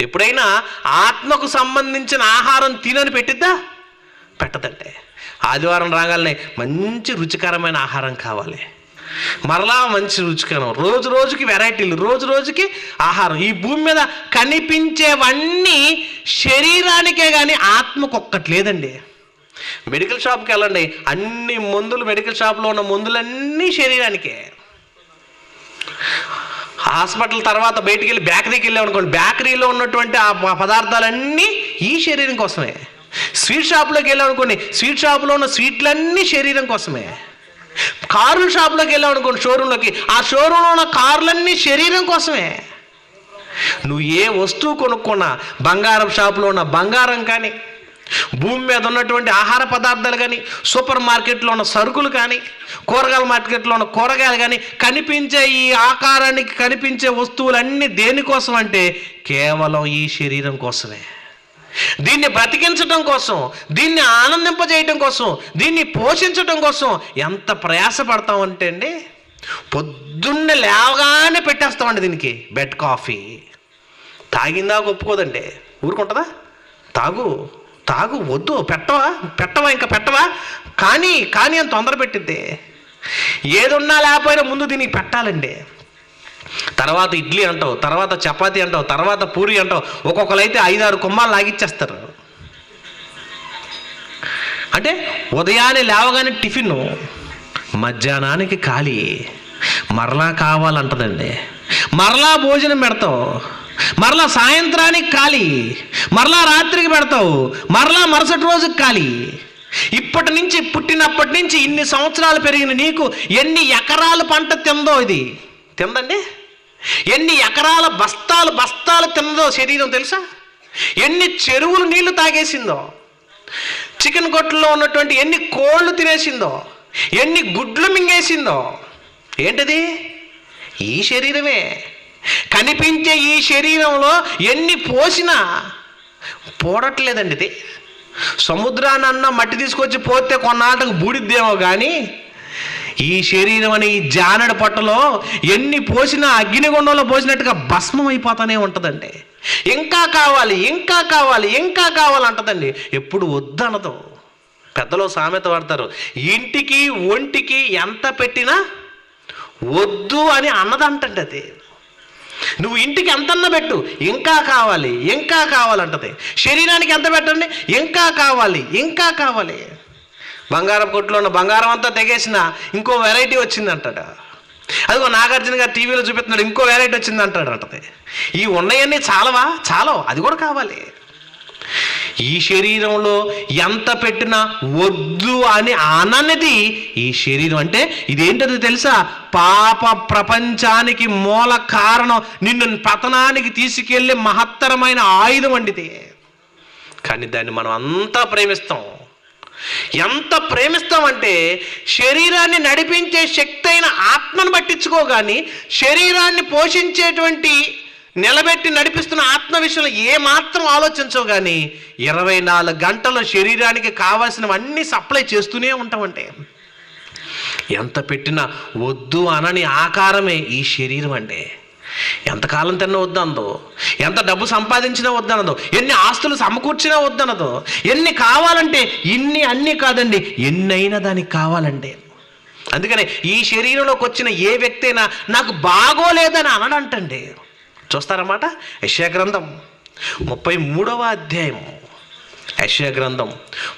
ఎప్పుడైనా ఆత్మకు సంబంధించిన ఆహారం తినని పెట్టిద్దా? పెట్టదండి. ఆదివారం రాగానే మంచి రుచికరమైన ఆహారం కావాలి, మరలా మంచి రుచికరం, రోజు రోజుకి వెరైటీలు, రోజు రోజుకి ఆహారం. ఈ భూమి మీద కనిపించేవన్నీ శరీరానికే కానీ ఆత్మకు ఒక్కట్లేదండి. మెడికల్ షాప్కి వెళ్ళండి, అన్ని మందులు, మెడికల్ షాప్లో ఉన్న మందులన్నీ శరీరానికే. హాస్పిటల్ తర్వాత బయటికి వెళ్ళి బేకరీకి వెళ్ళాం అనుకోండి, బేకరీలో ఉన్నటువంటి ఆ పదార్థాలన్నీ ఈ శరీరం కోసమే. స్వీట్ షాప్లోకి వెళ్ళాం అనుకోండి, స్వీట్ షాప్లో ఉన్న స్వీట్లన్నీ శరీరం కోసమే. కార్ల షాప్లోకి వెళ్ళాం అనుకోండి, షోరూంలోకి, ఆ షోరూంలో ఉన్న కార్లన్నీ శరీరం కోసమే. నువ్వు ఏ వస్తువు కొనుక్కున్నా, బంగారం షాపులో ఉన్న బంగారం కానీ, భూమి మీద ఉన్నటువంటి ఆహార పదార్థాలు కానీ, సూపర్ మార్కెట్లో ఉన్న సరుకులు కానీ, కూరగాయల మార్కెట్లో ఉన్న కూరగాయలు కానీ, కనిపించే ఈ ఆకారానికి కనిపించే వస్తువులన్నీ దేనికోసం అంటే కేవలం ఈ శరీరం కోసమే. దీన్ని బ్రతికించడం కోసం, దీన్ని ఆనందింపజేయటం కోసం, దీన్ని పోషించడం కోసం ఎంత ప్రయాసపడతామంటే అండి, పొద్దున్నే లేవగానే పెట్టేస్తామండి దీనికి బెడ్ కాఫీ. తాగిందా ఒప్పుకోదండి, ఊరుకుంటుందా? తాగు వద్దు, పెట్టవా ఇంకా పెట్టవా, కానీ అని తొందర పెట్టిద్ది. ఏదున్నా లేకపోయినా ముందు దీనికి పెట్టాలండి. తర్వాత ఇడ్లీ అంటావు, తర్వాత చపాతీ అంటావు, తర్వాత పూరి అంటావు, ఒక్కొక్కరైతే 5-6 కుమ్మాలు లాగిచ్చేస్తారు. అంటే ఉదయాన్నే లేవగానే టిఫిన్, మధ్యాహ్నానికి ఖాళీ, మరలా కావాలంటదండి, మరలా భోజనం పెడతావు, మరలా సాయంత్రానికి ఖాళీ, మరలా రాత్రికి పెడతావు, మరలా మరుసటి రోజుకి ఖాళీ. ఇప్పటి నుంచి, పుట్టినప్పటి నుంచి ఇన్ని సంవత్సరాలు పెరిగిన నీకు ఎన్ని ఎకరాల పంట తిందో ఇది తిందండి, ఎన్ని ఎకరాల బస్తాలు తిన్నదో శరీరం తెలుసా? ఎన్ని చెరువులు నీళ్లు తాగేసిందో, చికెన్ కొట్టులో ఉన్నటువంటి ఎన్ని కోళ్ళు తినేసిందో, ఎన్ని గుడ్లు మింగేసిందో. ఏంటిది? ఈ శరీరమే. కనిపించే ఈ శరీరంలో ఎన్ని పోసినా పోడట్లేదండి ఇది. సముద్రాన్న మట్టి తీసుకొచ్చి పోతే కొన్నాళ్ళకు బూడిద్దేమో కానీ ఈ శరీరం అని ఈ జానడి పట్టలో ఎన్ని పోసినా అగ్నిగుండంలో పోసినట్టుగా భస్మం అయిపోతానే ఉంటుందండి. ఇంకా కావాలి అంటదండి. ఎప్పుడు వద్దనదు. పెద్దలో సామెత వాడతారు, ఇంటికి ఒంటికి ఎంత పెట్టినా వద్దు అని అన్నదంటండి. అది నువ్వు ఇంటికి ఎంతన్నా పెట్టు, ఇంకా కావాలంటది. శరీరానికి ఎంత పెట్టండి, ఇంకా కావాలి. బంగారం కొట్లో ఉన్న బంగారం అంతా తెగేసిన ఇంకో వెరైటీ వచ్చింది అంటాడు. అదిగో నాగార్జున గారు టీవీలో చూపిస్తున్నాడు, ఇంకో వెరైటీ వచ్చింది అంటాడు అంటది. ఈ ఉన్నాయన్నీ చాలవా? చాలవు, అది కూడా కావాలి. ఈ శరీరంలో ఎంత పెట్టినా వద్దు అని అననిది ఈ శరీరం. అంటే ఇదేంటది తెలుసా? పాప ప్రపంచానికి మూల కారణం, నిన్ను పతనానికి తీసుకెళ్లే మహత్తరమైన ఆయుధం అండిది. కానీ దాన్ని మనం అంతా ప్రేమిస్తాం. ఎంత ప్రేమిస్తామంటే శరీరాన్ని నడిపించే శక్తి అయిన ఆత్మను పట్టించుకోగాని, శరీరాన్ని పోషించేటువంటి నిలబెట్టి నడిపిస్తున్న ఆత్మ విషయంలో ఏమాత్రం ఆలోచించవు. కానీ 24 గంటలు శరీరానికి కావాల్సినవన్నీ సప్లై చేస్తూనే ఉంటామంటే ఎంత పెట్టినా వద్దు అనని ఆకారమే ఈ శరీరం అంటే. ఎంతకాలం తిన్న వద్దనదో, ఎంత డబ్బు సంపాదించినా వద్దనదో, ఎన్ని ఆస్తులు సమకూర్చినా వద్దనదో, ఎన్ని కావాలంటే ఇన్ని అన్నీ కాదండి, ఎన్నైనా దానికి కావాలంటే. అందుకనే ఈ శరీరంలోకి వచ్చిన ఏ వ్యక్తి అయినా నాకు బాగోలేదని అనడంటండి. చూస్తారన్నమాట. యెషయా గ్రంథం 33వ అధ్యాయము, యెషయా గ్రంథం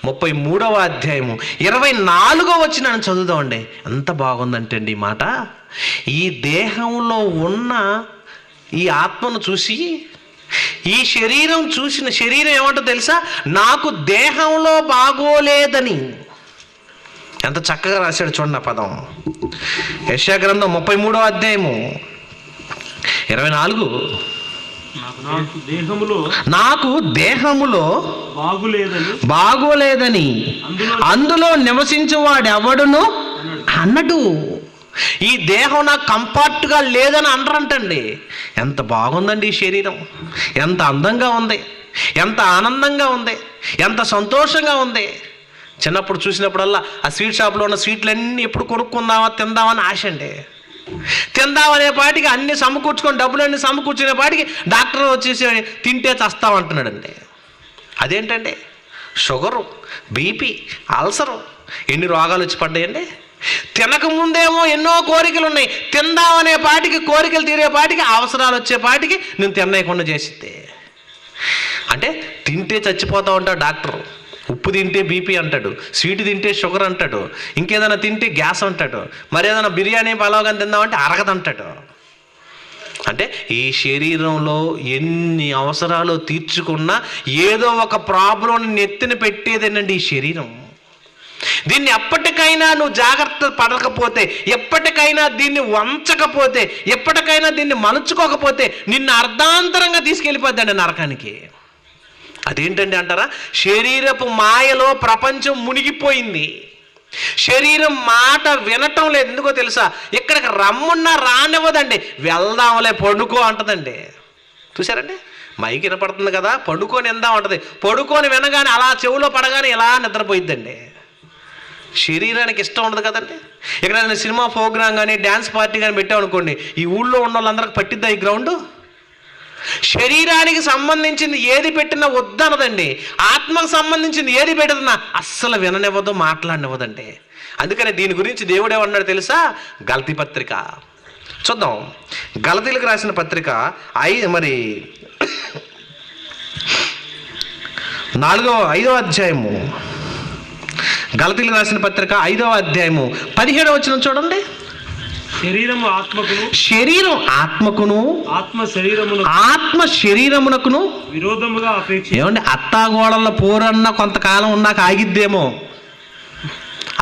33వ అధ్యాయము 24వ వచనం చదువుదామండి. ఎంత బాగుందంటే అండి ఈ మాట. ఈ దేహంలో ఉన్న ఈ ఆత్మను చూసి, ఈ శరీరం చూసిన శరీరం ఏమంటో తెలుసా? నాకు దేహంలో బాగోలేదని. ఎంత చక్కగా రాశాడు చూడండి ఆ పదం. యెషయా గ్రంథం 33వ అధ్యాయము 24. నాకు దేహములో బాగోలేదని అందులో నివసించేవాడు ఎవడును అన్నట్టు. ఈ దేహం నాకు కంఫర్ట్గా లేదని అనరంటండి. ఎంత బాగుందండి ఈ శరీరం, ఎంత అందంగా ఉంది, ఎంత ఆనందంగా ఉంది, ఎంత సంతోషంగా ఉంది. చిన్నప్పుడు చూసినప్పుడల్లా ఆ స్వీట్ షాప్లో ఉన్న స్వీట్లన్నీ ఎప్పుడు కొనుక్కుందామా తిందామని ఆశ అండి. తిందామనే పాటికి అన్ని సమకూర్చుకొని డబ్బులన్నీ సమకూర్చునే పాటికి డాక్టర్ వచ్చేసి తింటే చస్తామంటున్నాడండి. అదేంటండి? షుగరు, బీపీ, అల్సరు, ఎన్ని రోగాలు వచ్చి పడ్డాయండి. తినకముందేమో ఎన్నో కోరికలు ఉన్నాయి, తిందామనే పాటికి కోరికలు తీరే పాటికి అవసరాలు వచ్చే పాటికి నేను తినేయకుండా చేసిద్దే. అంటే తింటే చచ్చిపోతా ఉంటాడు డాక్టరు. ఉప్పు తింటే బీపీ అంటాడు, స్వీట్ తింటే షుగర్ అంటాడు, ఇంకేదైనా తింటే గ్యాస్ అంటాడు, మరి ఏదైనా బిర్యానీ పలావ్గాని తిందామంటే అరగదంటాడు. అంటే ఈ శరీరంలో ఎన్ని అవసరాలు తీర్చుకున్నా ఏదో ఒక ప్రాబ్లం నెత్తిన పెట్టేదేనండి ఈ శరీరం. దీన్ని ఎప్పటికైనా నువ్వు జాగ్రత్త పడకపోతే, ఎప్పటికైనా దీన్ని వంచకపోతే, ఎప్పటికైనా దీన్ని మలుచుకోకపోతే నిన్ను అర్ధాంతరంగా తీసుకెళ్ళిపోద్దండి నరకానికి. అదేంటండి అంటారా? శరీరపు మాయలో ప్రపంచం మునిగిపోయింది. శరీరం మాట వినటం లేదు. ఎందుకో తెలుసా? ఇక్కడికి రమ్మున్నా రానివ్వదండి. వెళ్దాంలే పడుకో అంటదండి. చూసారండి? మైకి వినపడుతుంది కదా, పడుకొని విందాం అంటది. పడుకొని వినగానే అలా చెవులో పడగానే ఇలా నిద్రపోయిద్దండి. శరీరానికి ఇష్టం ఉండదు కదండి. ఎక్కడైనా సినిమా ప్రోగ్రామ్ కానీ డ్యాన్స్ పార్టీ కానీ పెట్టామనుకోండి, ఈ ఊళ్ళో ఉన్న వాళ్ళందరికి పట్టిద్దా ఈ గ్రౌండ్? శరీరానికి సంబంధించింది ఏది పెట్టినా వద్దనదండి. ఆత్మకు సంబంధించింది ఏది పెట్టినా అస్సలు విననివ్వదు, మాట్లాడనివ్వదండి. అందుకని దీని గురించి దేవుడు ఏమన్నాడు తెలుసా? గలతీ పత్రిక చూద్దాం. గలతీలకు రాసిన పత్రిక 5వ అధ్యాయము, గలతీలకు రాసిన పత్రిక 5వ అధ్యాయము 17వ వచనం చూడండి. శరీరం ఆత్మకును ఆత్మ శరీరమునకును విరోధముగా అపేక్ష. ఏమండి? అత్తాగోడల పోరన్న కొంతకాలం ఉన్నాక ఆగిద్దేమో.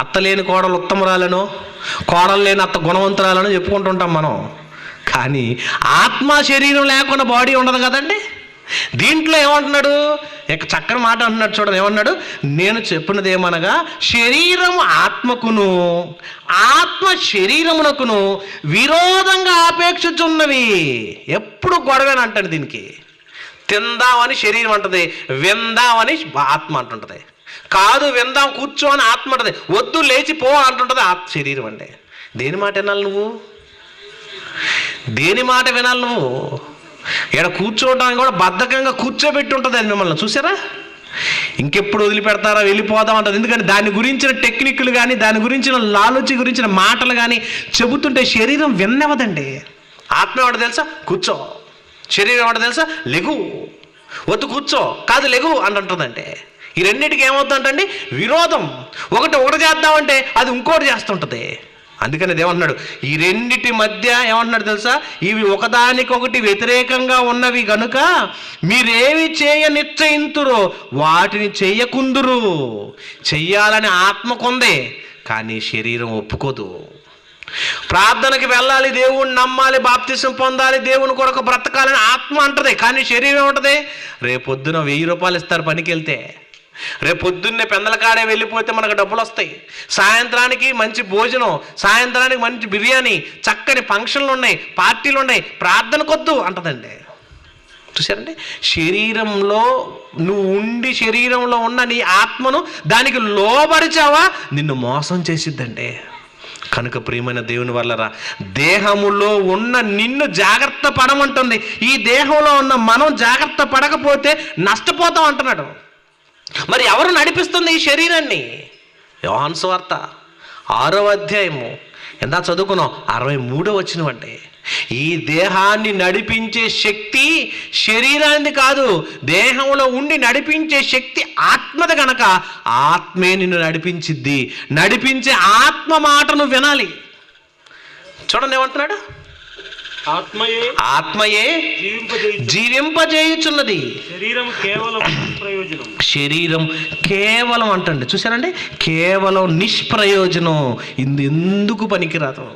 అత్త లేని కోడలు ఉత్తమరాలను, కోడలు లేని అత్త గుణవంతురాలను చెప్పుకుంటుంటాం మనం. కానీ ఆత్మ శరీరం లేకుండా బాడీ ఉండదు కదండి. దీంట్లో ఏమంటున్నాడు? ఇక చక్కని మాట అంటున్నాడు చూడండి. ఏమన్నాడు? నేను చెప్పినది ఏమనగా శరీరం ఆత్మకును ఆత్మ శరీరమునకును విరోధంగా ఆపేక్షించున్నవి. ఎప్పుడు గొడవేనంటాడు దీనికి. తిందామని శరీరం అంటది, విందామని ఆత్మ అంటుంటది. కాదు విందాం కూర్చో అని ఆత్మ అంటది, వద్దు లేచిపో అంటుంటది శరీరం. అంటే దేని మాట వినాలి నువ్వు? దేని మాట వినాలి నువ్వు? ఇక్కడ కూర్చోవడానికి కూడా బద్ధకంగా కూర్చోబెట్టి ఉంటుంది అది మిమ్మల్ని. చూసారా? ఇంకెప్పుడు వదిలిపెడతారా, వెళ్ళిపోదాం అంటది. ఎందుకంటే దాని గురించిన టెక్నిక్లు కానీ, దాని గురించిన లాలూచి గురించిన మాటలు కానీ చెబుతుంటే శరీరం విన్నవదండి. ఆత్మ ఏమంట తెలుసా? కూర్చో. శరీరం ఏమంట తెలుసా? లెగు. వద్దు కూర్చో, కాదు లెగు అని అంటుందంటే ఈ రెండింటికి ఏమవుతుందంటండి? విరోధం. ఒకటి చేద్దామంటే అది ఇంకోటి చేస్తుంటుంది. అందుకని ఏమంటున్నాడు? ఈ రెండిటి మధ్య ఏమంటున్నాడు తెలుసా? ఇవి ఒకదానికొకటి వ్యతిరేకంగా ఉన్నవి గనుక మీరేవి చేయ నిశ్చయింతురో వాటిని చెయ్యకుందురు. చెయ్యాలని ఆత్మ కొందే, కానీ శరీరం ఒప్పుకోదు. ప్రార్థనకి వెళ్ళాలి, దేవుణ్ణి నమ్మాలి, బాప్తిసం పొందాలి, దేవుని కొరకు బ్రతకాలని ఆత్మ అంటది, కానీ శరీరం ఏముంటది? రేపొద్దున 1000 రూపాయలు ఇస్తారు పనికి వెళ్తే, రేపొద్దున్నే పెందలకాడే వెళ్ళిపోతే మనకు డబ్బులు వస్తాయి, సాయంత్రానికి మంచి భోజనం, సాయంత్రానికి మంచి బిర్యానీ, చక్కని ఫంక్షన్లు ఉన్నాయి, పార్టీలు ఉన్నాయి, ప్రార్థనకొద్దు అంటదండి. చూసారండి? శరీరంలో నువ్వు ఉండి శరీరంలో ఉన్న నీ ఆత్మను దానికి లోబరిచావా నిన్ను మోసం చేసిద్దండి. కనుక ప్రియమైన దేవుని వల్లరా, దేహములో ఉన్న నిన్ను జాగ్రత్త పడమంటుంది. ఈ దేహంలో ఉన్న మనం జాగ్రత్త పడకపోతే నష్టపోతాం అంటున్నాడు. మరి ఎవరు నడిపిస్తుంది ఈ శరీరాన్ని? యోహాను సువార్త 6వ అధ్యాయము ఎంత చదువుకున్నాం? 63వ వచనం అండి. ఈ దేహాన్ని నడిపించే శక్తి శరీరాన్ని కాదు, దేహంలో ఉండి నడిపించే శక్తి ఆత్మది కనుక ఆత్మే నిన్ను నడిపించిద్ది. నడిపించే ఆత్మ మాటను వినాలి. చూడండి ఏమంటున్నాడు? ఆత్మయే జీవింపజేయుచున్నది, శరీరం కేవలం అంటండి. చూసారండి? కేవలం నిష్ప్రయోజనం, ఎందుకు పనికిరాదు.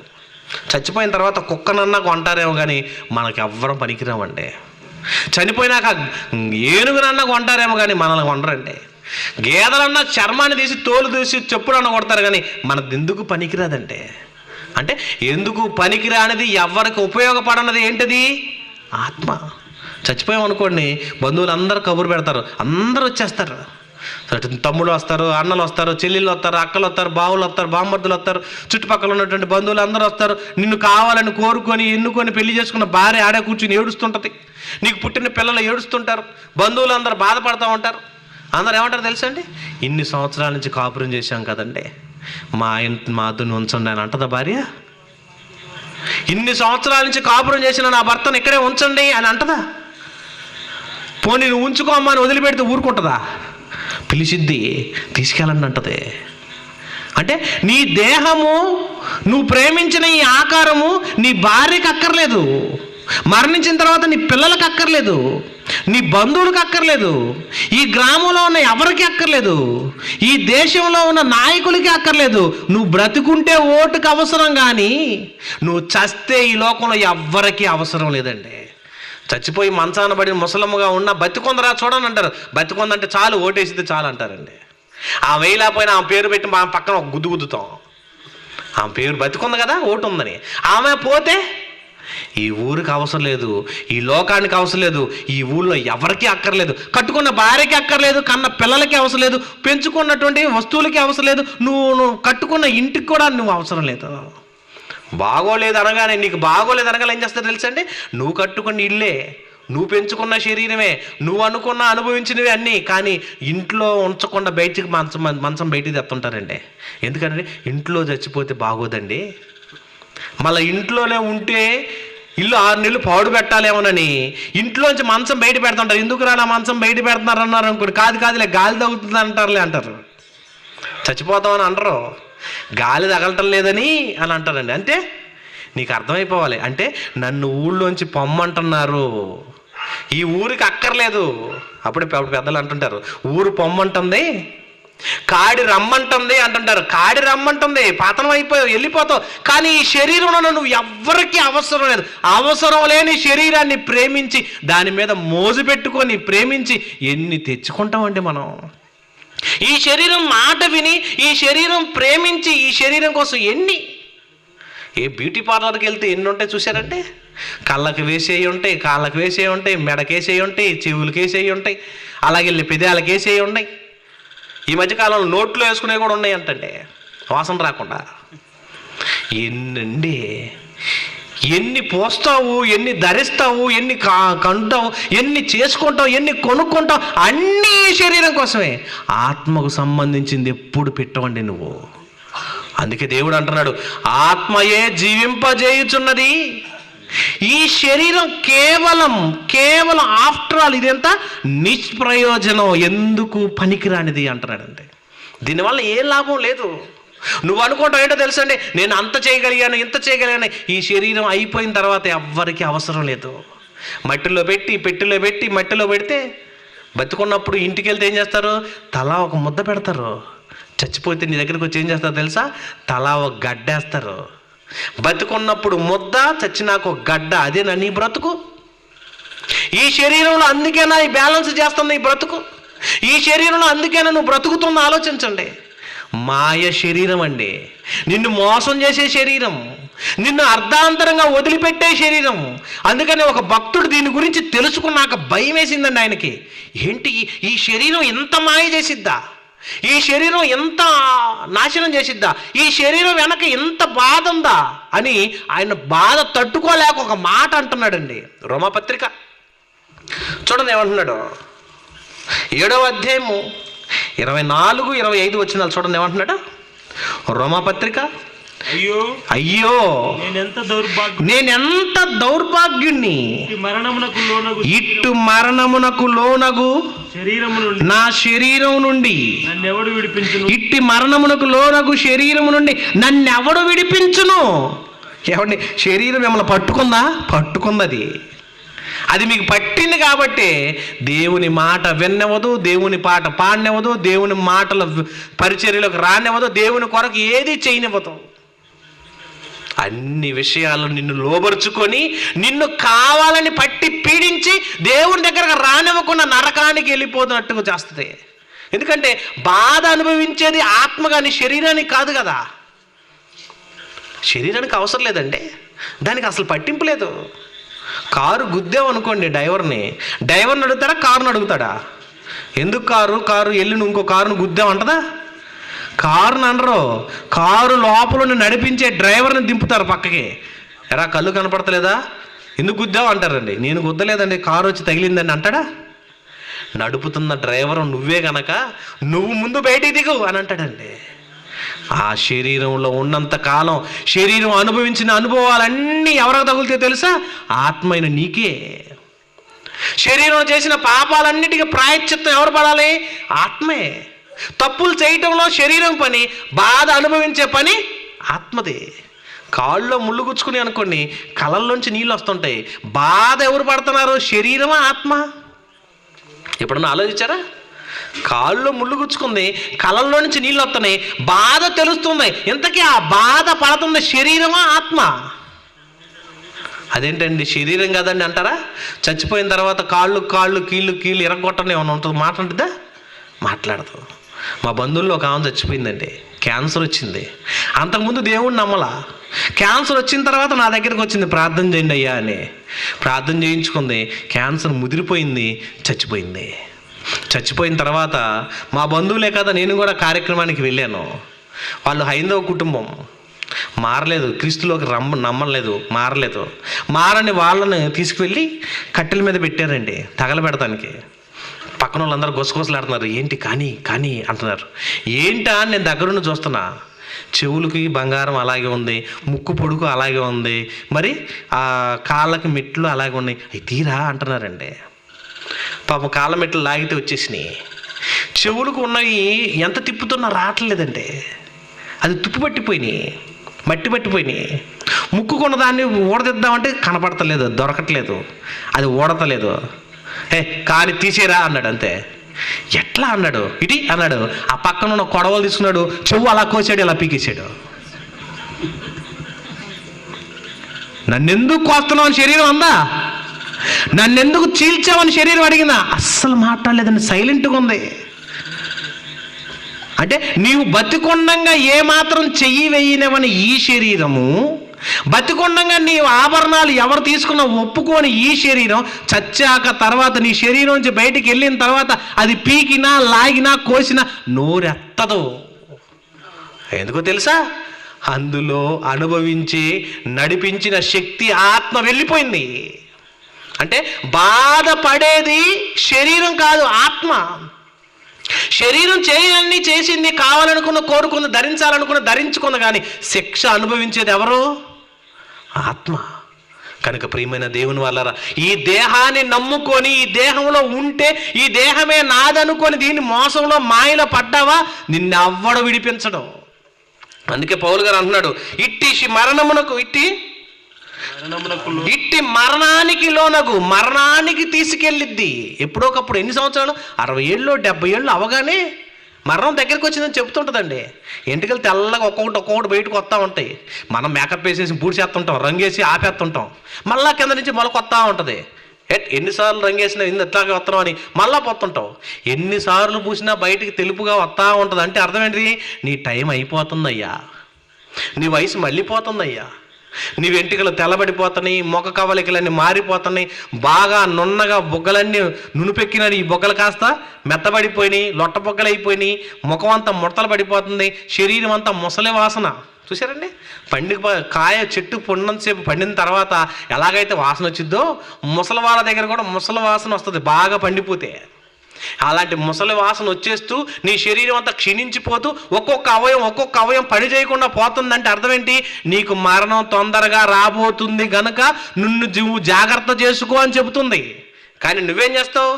చచ్చిపోయిన తర్వాత కుక్కనన్నా కొంటారేమో కానీ మనకి ఎవ్వరం పనికిరామండి. చనిపోయినాక ఏనుగునన్నా కొంటారేమో కానీ మనల్ని కొనరండి. గేదెలన్నా చర్మాన్ని తీసి తోలు తీసి చెప్పులన్నా కొడతారు కానీ మనది ఎందుకు పనికిరాదంటే. అంటే ఎందుకు పనికిరానిది, ఎవరికి ఉపయోగపడనది ఏంటిది? ఆత్మ. చచ్చిపోయామనుకోండి, బంధువులు అందరూ కబురు పెడతారు, అందరూ వచ్చేస్తారు. తమ్ముళ్ళు వస్తారు, అన్నలు వస్తారు, చెల్లెళ్ళు వస్తారు, అక్కలు వస్తారు, బావులు వస్తారు, బామ్మర్దులు వస్తారు, చుట్టుపక్కల ఉన్నటువంటి బంధువులు అందరూ వస్తారు. నిన్ను కావాలని కోరుకొని ఎన్నుకొని పెళ్లి చేసుకున్న భార్య ఆడే కూర్చుని ఏడుస్తుంటుంది, నీకు పుట్టిన పిల్లలు ఏడుస్తుంటారు, బంధువులు అందరూ బాధపడుతూ ఉంటారు. అందరూ ఏమంటారు తెలుసండి? ఇన్ని సంవత్సరాల నుంచి కాపురం చేశాం కదండి, మాతోని ఉంచండి అని అంటదా భార్య? ఇన్ని సంవత్సరాల నుంచి కాపురం చేసిన నా భర్తను ఇక్కడే ఉంచండి అని అంటదా? పోనీ నువ్వు ఉంచుకోమ్మా అని వదిలిపెడితే ఊరుకుంటుందా? పిలిచిద్ది, తీసుకెళ్ళండి అంటది. అంటే నీ దేహము, నువ్వు ప్రేమించిన ఈ ఆకారము నీ భార్యకి అక్కర్లేదు, మరణించిన తర్వాత నీ పిల్లలకు అక్కర్లేదు, నీ బంధువులకు అక్కర్లేదు, ఈ గ్రామంలో ఉన్న ఎవరికి అక్కర్లేదు, ఈ దేశంలో ఉన్న నాయకులకి అక్కర్లేదు. నువ్వు బ్రతుకుంటే ఓటుకు అవసరం, కానీ నువ్వు చస్తే ఈ లోకంలో ఎవ్వరికీ అవసరం లేదండి. చచ్చిపోయి మంచాన పడి ముసలమ్మగా ఉన్న బతికొందరా చూడని అంటారు. బతికొందంటే చాలు, ఓటేసితే చాలు అంటారండి. ఆమె వేయలేకపోయినా ఆమె పేరు పెట్టి మా పక్కన ఒక గుద్దుతాం. ఆమె పేరు బతికొంది కదా, ఓటు ఉందని. ఆమె పోతే ఈ ఊరికి అవసరం లేదు, ఈ లోకానికి అవసరం లేదు, ఈ ఊళ్ళో ఎవరికి అక్కర్లేదు, కట్టుకున్న భార్యకి అక్కర్లేదు, కన్న పిల్లలకి అవసరం లేదు, పెంచుకున్నటువంటి వస్తువులకి అవసరం లేదు, నువ్వు కట్టుకున్న ఇంటికి కూడా నువ్వు అవసరం లేదు. బాగోలేదు అనగానే, నీకు బాగోలేదు అనగానే ఏం చేస్తారు తెలుసండి? నువ్వు కట్టుకున్న ఇల్లే, నువ్వు పెంచుకున్న శరీరమే, నువ్వు అనుకున్న అనుభవించినవి అన్నీ, కానీ ఇంట్లో ఉంచకుండా బయటికి మంచం బయటికి తెస్తుంటారండి. ఎందుకంటే ఇంట్లో చచ్చిపోతే బాగోదండి. మళ్ళీ ఇంట్లోనే ఉంటే ఇల్లు 6 నెలలు పాడు పెట్టాలేమోనని ఇంట్లోంచి మంచం బయట పెడుతుంటారు. ఎందుకు రా మంచం బయట పెడుతున్నారు అన్నారు అనుకోండి, కాదులే గాలి తగ్గుతుంది అంటారులే అంటారు. చచ్చిపోతామని అనరు, గాలి తగలటం లేదని అని అంటారండి. అంటే నీకు అర్థమైపోవాలి, అంటే నన్ను ఊళ్ళోంచి పొమ్మంటున్నారు, ఈ ఊరికి అక్కర్లేదు. అప్పుడు పెద్దలు అంటుంటారు, ఊరు పొమ్మంటుంది, కాడి రమ్మంటుంది అంటుంటారు. కాడి రమ్మంటుంది, పతనం అయిపోయావు, వెళ్ళిపోతావు, కానీ ఈ శరీరంలో నువ్వు ఎవ్వరికీ అవసరం లేదు. అవసరం లేని శరీరాన్ని ప్రేమించి దాని మీద మోజు పెట్టుకొని ప్రేమించి ఎన్ని తెచ్చుకుంటామండి మనం. ఈ శరీరం మాట విని, ఈ శరీరం ప్రేమించి, ఈ శరీరం కోసం ఏ బ్యూటీ పార్లర్కి వెళ్తే ఎన్ని ఉంటాయి చూసారంటే? కళ్ళకి వేసేవి ఉంటాయి, కాళ్ళకి వేసేవి ఉంటాయి, మెడకేసేవి ఉంటాయి, చెవులకి వేసేవి ఉంటాయి, అలాగే వెళ్ళి పెదాలకి వేసేవి ఉన్నాయి. ఈ మధ్యకాలంలో నోట్లో వేసుకునేవి కూడా ఉన్నాయి అంటండి, వాసన రాకుండా. ఎన్ని పోస్తావు, ఎన్ని ధరిస్తావు, ఎన్ని కంటావు, ఎన్ని చేసుకుంటావు, ఎన్ని కొనుక్కుంటావు, అన్నీ శరీరం కోసమే. ఆత్మకు సంబంధించింది ఎప్పుడు పెట్టవండి నువ్వు. అందుకే దేవుడు అంటున్నాడు, ఆత్మయే జీవింపజేయుచున్నది, ఈ శరీరం కేవలం ఆఫ్టర్ ఆల్ ఇదంతా నిష్ప్రయోజనం, ఎందుకు పనికిరానిది అంటున్నాడండి. దీనివల్ల ఏ లాభం లేదు. నువ్వు అనుకోవటం ఏంటో తెలుసండి, నేను అంత చేయగలిగాను ఇంత చేయగలిగాను. ఈ శరీరం అయిపోయిన తర్వాత ఎవ్వరికి అవసరం లేదు. మట్టిలో పెట్టి పెట్టెలో పెట్టి మట్టిలో పెడితే బతుకున్నప్పుడు ఇంటికి వెళ్తే ఏం చేస్తారు? తలా ఒక ముద్ద పెడతారు. చచ్చిపోతే నీ దగ్గరికి వచ్చి ఏం చేస్తారు తెలుసా? తలా ఒక గడ్డేస్తారు. బతుకున్నప్పుడు ముద్ద, చచ్చినాక ఒక గడ్డ. అదేనా నీ బ్రతుకు? ఈ శరీరంలో అందుకేనా ఈ బ్యాలెన్స్ చేస్తుంది ఈ బ్రతుకు? ఈ శరీరంలో అందుకేనా నువ్వు బ్రతుకుతున్న? ఆలోచించండి. మాయ శరీరం అండి, నిన్ను మోసం చేసే శరీరం, నిన్ను అర్ధాంతరంగా వదిలిపెట్టే శరీరం. అందుకని ఒక భక్తుడు దీని గురించి తెలుసుకున్నాక భయం వేసిందండి ఆయనకి. ఏంటి ఈ శరీరం ఎంత మాయ చేసిద్దా? ఈ శరీరం ఎంత నాశనం చేసిద్దా? ఈ శరీరం వెనక ఎంత బాధ ఉందా అని ఆయన బాధ తట్టుకోలేక ఒక మాట అంటున్నాడండి. రోమాపత్రిక చూడండి ఏమంటున్నాడు. 7వ అధ్యాయము 24-25 వచనాలు చూడండి ఏమంటున్నాడు. రోమాపత్రిక, అయ్యో నేనెంత దౌర్భాగ్యుణ్ణి, ఇట్టు మరణమునకు లోనగు నా శరీరం నుండి, ఇట్టి మరణమునకు లోనగు శరీరము నుండి నన్నెవడు విడిపించును? ఏమండి, శరీరం మిమ్మల్ని పట్టుకుంది. అది మీకు పట్టింది కాబట్టి దేవుని మాట విన్నవదు, దేవుని పాట పాడనివ్వదు, దేవుని మాటల పరిచర్యలోకి రానివ్వదు, దేవుని కొరకు ఏది చేయనివ్వదు. అన్ని విషయాలు నిన్ను లోబరుచుకొని నిన్ను కావాలని పట్టి పీడించి దేవుని దగ్గరకు రానివ్వకుండా నరకానికి వెళ్ళిపోతున్నట్టుగా చేస్తుంది. ఎందుకంటే బాధ అనుభవించేది ఆత్మ కానీ శరీరానికి కాదు కదా. శరీరానికి అవసరం లేదండి, దానికి అసలు పట్టింపు లేదు. కారు గుద్దామనుకోండి డ్రైవర్ని అడుగుతాడా, కారుని అడుగుతాడా? ఎందుకు కారు వెళ్ళి ఇంకో కారును గుద్దామంటదా? కారుని అనరు. కారు లోపల నడిపించే డ్రైవర్ని దింపుతారు పక్కకి. ఎరా కళ్ళు కనపడతలేదా, ఎందుకు గుద్దావు అంటారండి. నేను గుద్దలేదండి, కారు వచ్చి తగిలిందండి అంటాడా? నడుపుతున్న డ్రైవర్ నువ్వే గనక నువ్వు ముందు బయటికి దిగు అని అంటాడండి. ఆ శరీరంలో ఉన్నంత కాలం శరీరం అనుభవించిన అనుభవాలన్నీ ఎవరికి తగులుతాయో తెలుసా? ఆత్మైన నీకే. శరీరం చేసిన పాపాలన్నిటికీ ప్రాయశ్చిత్తం ఎవరు పడాలి? ఆత్మే. తప్పులు చేయటంలో శరీరం పని, బాధ అనుభవించే పని ఆత్మది. కాళ్ళలో ముళ్ళు గుచ్చుకుని అనుకోండి, కళ్ళల్లోంచి నీళ్ళు వస్తుంటాయి. బాధ ఎవరు పడుతున్నారు? శరీరమా ఆత్మ? ఎప్పుడన్నా ఆలోచించారా? కాళ్ళలో ముళ్ళు గుచ్చుకుంది, కళ్ళల్లో నుంచి నీళ్ళు వస్తున్నాయి, బాధ తెలుస్తుంది. ఇంతకీ ఆ బాధ పడుతుంది శరీరమా ఆత్మ? అదేంటండి శరీరం కదండి అంటారా? చచ్చిపోయిన తర్వాత కాళ్ళు కీళ్ళు ఇరగొట్టని ఏమైనా ఉంటుంది? మాట్లాడుతుందా? మాట్లాడదు. మా బంధువుల్లో ఒక ఆమె చచ్చిపోయిందండి, క్యాన్సర్ వచ్చింది. అంతకుముందు దేవుణ్ణి నమ్మలా. క్యాన్సర్ వచ్చిన తర్వాత నా దగ్గరికి వచ్చింది, ప్రార్థన చేయండి అయ్యా అని. ప్రార్థన చేయించుకుంది, క్యాన్సర్ ముదిరిపోయింది, చచ్చిపోయింది. చచ్చిపోయిన తర్వాత మా బంధువులే కదా, నేను కూడా కార్యక్రమానికి వెళ్ళాను. వాళ్ళు హైందవ కుటుంబం, మారలేదు, క్రీస్తులోకి నమ్మలేదు, మారని వాళ్ళని తీసుకువెళ్ళి కట్టెల మీద పెట్టారండి తగలబెడతానికి. పక్కన వాళ్ళందరూ గుసగుసలాడుతున్నారు, ఏంటి కానీ అంటున్నారు. ఏంటా అని నేను దగ్గరుండి చూస్తున్నా. చెవులకి బంగారం అలాగే ఉంది, ముక్కు పొడుగు అలాగే ఉంది, మరి ఆ కాళ్ళకి మెట్లు అలాగే ఉన్నాయి. అవి తీరా అంటున్నారండి. పాపం కాళ్ళ మెట్లు లాగితే వచ్చేసినాయి. చెవులకు ఉన్నవి ఎంత తిప్పుతున్నా రావట్లేదండి, అది తుప్పు పట్టిపోయినాయి, మట్టి పట్టిపోయినాయి. ముక్కుకున్న దాన్ని ఊడదిద్దామంటే కనపడతలేదు, దొరకట్లేదు, అది ఊడతలేదు. కాని తీసేరా అన్నాడు, అంతే. ఎట్లా అన్నాడు, ఇటీ అన్నాడు. ఆ పక్కన ఉన్న కొడవలు తీసుకున్నాడు, చెవు అలా కోసాడు, ఇలా పీకేశాడు. నన్నెందుకు కోస్తున్నావు అని శరీరం అందా, నన్నెందుకు చీల్చావని శరీరం అడిగిందా? అస్సలు మాట్లాడలేదండి, సైలెంట్గా ఉంది. అంటే నీవు బతికొండంగా ఏమాత్రం చెయ్యి వేయనివని ఈ శరీరము, బతికొండంగా నీ ఆభరణాలు ఎవరు తీసుకున్నా ఒప్పుకొని ఈ శరీరం, చచ్చాక తర్వాత నీ శరీరం నుంచి బయటికి వెళ్ళిన తర్వాత అది పీకినా లాగినా కోసినా నోరెత్తదు. ఎందుకో తెలుసా? అందులో అనుభవించి నడిపించిన శక్తి ఆత్మ వెళ్ళిపోయింది. అంటే బాధపడేది శరీరం కాదు, ఆత్మ. శరీరం చేయాలని చేసింది, కావాలనుకున్న కోరుకుంది, ధరించాలనుకున్న ధరించుకుంది, కానీ శిక్ష అనుభవించేది ఎవరు? ఆత్మ. కనుక ప్రియమైన దేవుని వల్లరా, ఈ దేహాన్ని నమ్ముకొని ఈ దేహంలో ఉంటే, ఈ దేహమే నాదనుకొని దీన్ని మోసంలో మాయలో పడ్డావా, నిన్నెవ్వడు విడిపించడం. అందుకే పౌలు గారు అంటున్నాడు, ఇట్టి మరణానికి లోనగు, మరణానికి తీసుకెళ్ళిద్ది. ఎప్పుడోకప్పుడు ఎన్ని సంవత్సరాలు, 60 ఏళ్ళు 70 ఏళ్ళు అవగానే మరణం దగ్గరికి వచ్చిందని చెప్తుంటుందండి. ఎంటికలు తెల్లగా ఒక్కొక్కటి బయటకు వస్తూ ఉంటాయి. మనం మేకప్ వేసేసి పూడ్చేస్తుంటాం, రంగేసి ఆపేస్తుంటాం, మళ్ళా కింద నుంచి మొలకొస్తా ఉంటుంది. ఎన్నిసార్లు రంగేసినా ఎట్లాగే వస్తున్నాం అని మళ్ళా పోతుంటాం. ఎన్నిసార్లు పూసినా బయటికి తెలుపుగా వస్తూ ఉంటుంది. అంటే అర్థం ఏంటి, నీ టైం అయిపోతుందయ్యా, నీ వయసు మళ్ళీపోతుందయ్యా, నీ వెంట్రుకలు తెల్లబడిపోతున్నాయి, మొక్క కవలికలన్నీ మారిపోతున్నాయి, బాగా నున్నగా బొగ్గలన్నీ నునుపెక్కిన ఈ బొగ్గలు కాస్త మెత్తబడిపోయినాయి, లొట్ట బొగ్గలు అయిపోయినాయి, ముఖం అంతా ముడతలు పడిపోతుంది, శరీరం అంతా ముసలి వాసన. చూసారండి, కాయ చెట్టు పండినంతసేపు పండిన తర్వాత ఎలాగైతే వాసన వచ్చిద్దో, ముసలి వాళ్ళ దగ్గర కూడా ముసలి వాసన వస్తుంది బాగా పండిపోతే. అలాంటి ముసలి వాసన వచ్చేస్తూ నీ శరీరం అంతా క్షీణించిపోతూ ఒక్కొక్క అవయం పని చేయకుండా పోతుందంటే అర్థం ఏంటి, నీకు మరణం తొందరగా రాబోతుంది గనుక నువ్వు జాగ్రత్త చేసుకో అని చెబుతుంది. కానీ నువ్వేం చేస్తావు,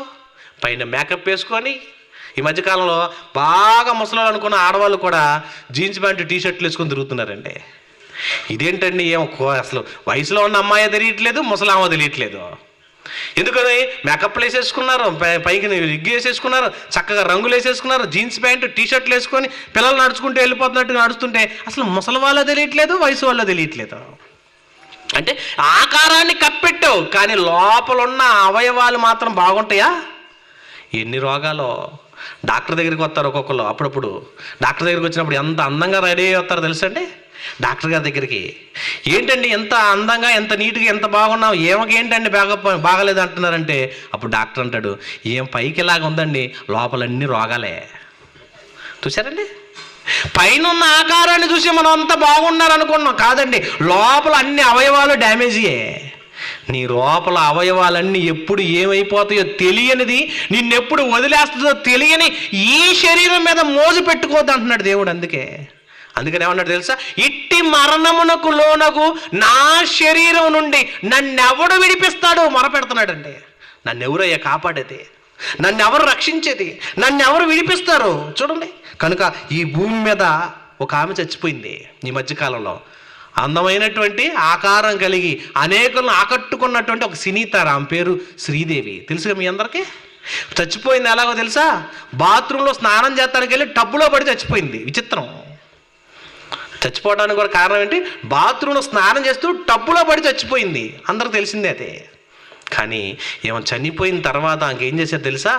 పైన మేకప్ వేసుకొని, ఈ మధ్యకాలంలో బాగా ముసలి అనుకున్న ఆడవాళ్ళు కూడా జీన్స్ ప్యాంటు టీషర్ట్లు వేసుకొని తిరుగుతున్నారండి. ఇదేంటండి, అసలు వయసులో ఉన్న అమ్మాయి తెలియట్లేదు, ముసలామో తెలియట్లేదు. ఎందుకని మేకప్లు వేసేసుకున్నారు, పైకి రిగ్గు వేసేసుకున్నారు, చక్కగా రంగులు వేసేసుకున్నారు, జీన్స్ ప్యాంటు టీషర్ట్లు వేసుకొని పిల్లలు నడుచుకుంటూ వెళ్ళిపోతున్నట్టు నడుస్తుంటే అసలు ముసలి వాళ్ళో తెలియట్లేదు, వయసు వాళ్ళో తెలియట్లేదు. అంటే ఆకారాన్ని కప్పెట్టావు కానీ లోపల ఉన్న అవయవాలు మాత్రం బాగుంటాయా? ఎన్ని రోగాలు. డాక్టర్ దగ్గరికి వస్తారు ఒక్కొక్కరు, అప్పుడప్పుడు డాక్టర్ దగ్గరికి వచ్చినప్పుడు ఎంత అందంగా రెడీ అవుతారో తెలుసండి. డాక్టర్ గారి దగ్గరికి, ఏంటండి ఎంత అందంగా ఎంత నీట్గా ఎంత బాగున్నావు, ఏంటండి బాగలేదు అంటున్నారంటే అప్పుడు డాక్టర్ అంటాడు, ఏం పైకి ఇలాగ ఉందండి, లోపలన్నీ రోగాలే. చూసారండి, పైన ఉన్న ఆకారాన్ని చూసి మనం అంతా బాగున్నారు అనుకున్నాం, కాదండి, లోపల అన్ని అవయవాలు డ్యామేజీయే. నీ లోపల అవయవాలన్నీ ఎప్పుడు ఏమైపోతాయో తెలియనిది, నిన్నెప్పుడు వదిలేస్తుందో తెలియని ఈ శరీరం మీద మోజు పెట్టుకోవద్దు అంటున్నాడు దేవుడు. అందుకని ఏమన్నాడు తెలుసా, ఇట్టి మరణమునకు లోనగు నా శరీరం నుండి నన్నెవడు విడిపిస్తాడు మొరపెడుతున్నాడండి. నన్నెవరయ్యా కాపాడేది, నన్నెవరు రక్షించేది, నన్నెవరు విడిపిస్తారు? చూడండి, కనుక ఈ భూమి మీద ఒక ఆమె చచ్చిపోయింది ఈ మధ్యకాలంలో. అందమైనటువంటి ఆకారం కలిగి అనేకులను ఆకట్టుకున్నటువంటి ఒక సినీ తార, ఆమె పేరు శ్రీదేవి. తెలుసుగా మీ అందరికీ. చచ్చిపోయింది ఎలాగో తెలుసా, బాత్రూంలో స్నానం చేస్తానికి వెళ్ళి టబ్బులో పడి చచ్చిపోయింది. విచిత్రం. చచ్చిపోవడానికి కూడా కారణం ఏంటి, బాత్రూంలో స్నానం చేస్తూ టబ్బులో పడి చచ్చిపోయింది. అందరికి తెలిసిందే అదే. కానీ ఏమో చనిపోయిన తర్వాత ఆమెకేం చేశారు తెలుసా,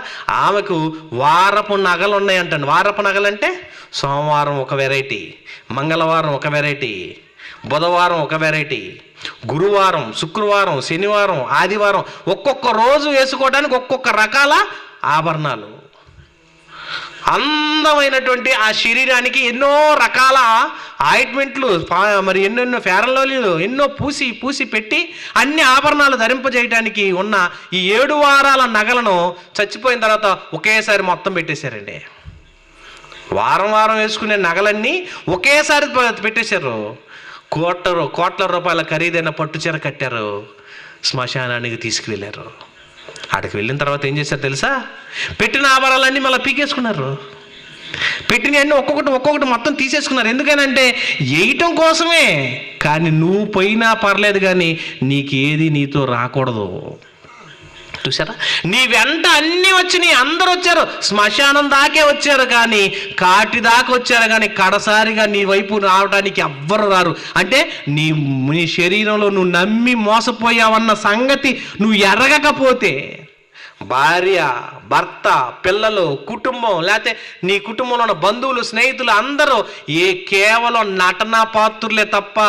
ఆమెకు వారపు నగలు ఉన్నాయంటండి. వారపు నగలు అంటే సోమవారం ఒక వెరైటీ, మంగళవారం ఒక వెరైటీ, బుధవారం ఒక వెరైటీ, గురువారం, శుక్రవారం, శనివారం, ఆదివారం ఒక్కొక్క రోజు వేసుకోవడానికి ఒక్కొక్క రకాల ఆభరణాలు. అందమైనటువంటి ఆ శరీరానికి ఎన్నో రకాల ఆయింట్మెంట్లు, మరి ఎన్నెన్నో ఫేరన్ లవ్లీలు ఎన్నో పూసి పెట్టి అన్ని ఆభరణాలు ధరింపజేయడానికి ఉన్న ఈ 7 వారాల నగలను చచ్చిపోయిన తర్వాత ఒకేసారి మొత్తం పెట్టేశారండి. వారం వేసుకునే నగలన్నీ ఒకేసారి పెట్టేశారు. కోట్ల రూపాయల ఖరీదైన పట్టుచీర కట్టారు, శ్మశానానికి తీసుకువెళ్ళారు. ఆడికి వెళ్ళిన తర్వాత ఏం చేశారు తెలుసా, పెట్టిన ఆభరణాలన్నీ మళ్ళీ పీకేసుకున్నారు. పెట్టినవన్నీ ఒక్కొక్కటి మొత్తం తీసేసుకున్నారు. ఎందుకనంటే వేయటం కోసమే. కానీ నువ్వు పోయినా పర్లేదు, కానీ నీకేది నీతో రాకూడదు. చూసారా, నీ వెంట అన్నీ వచ్చినాయి, అందరూ వచ్చారు, శ్మశానం దాకే వచ్చారు, కానీ కాటి దాకా వచ్చారు, కానీ కడసారిగా నీ వైపు రావడానికి ఎవ్వరు రారు. అంటే నీ శరీరంలో నువ్వు నమ్మి మోసపోయావన్న సంగతి నువ్వు ఎరగకపోతే, భార్య, భర్త, పిల్లలు, కుటుంబం, లేకపోతే నీ కుటుంబంలో ఉన్న బంధువులు, స్నేహితులు అందరూ కేవలం నటనా పాత్రులే తప్ప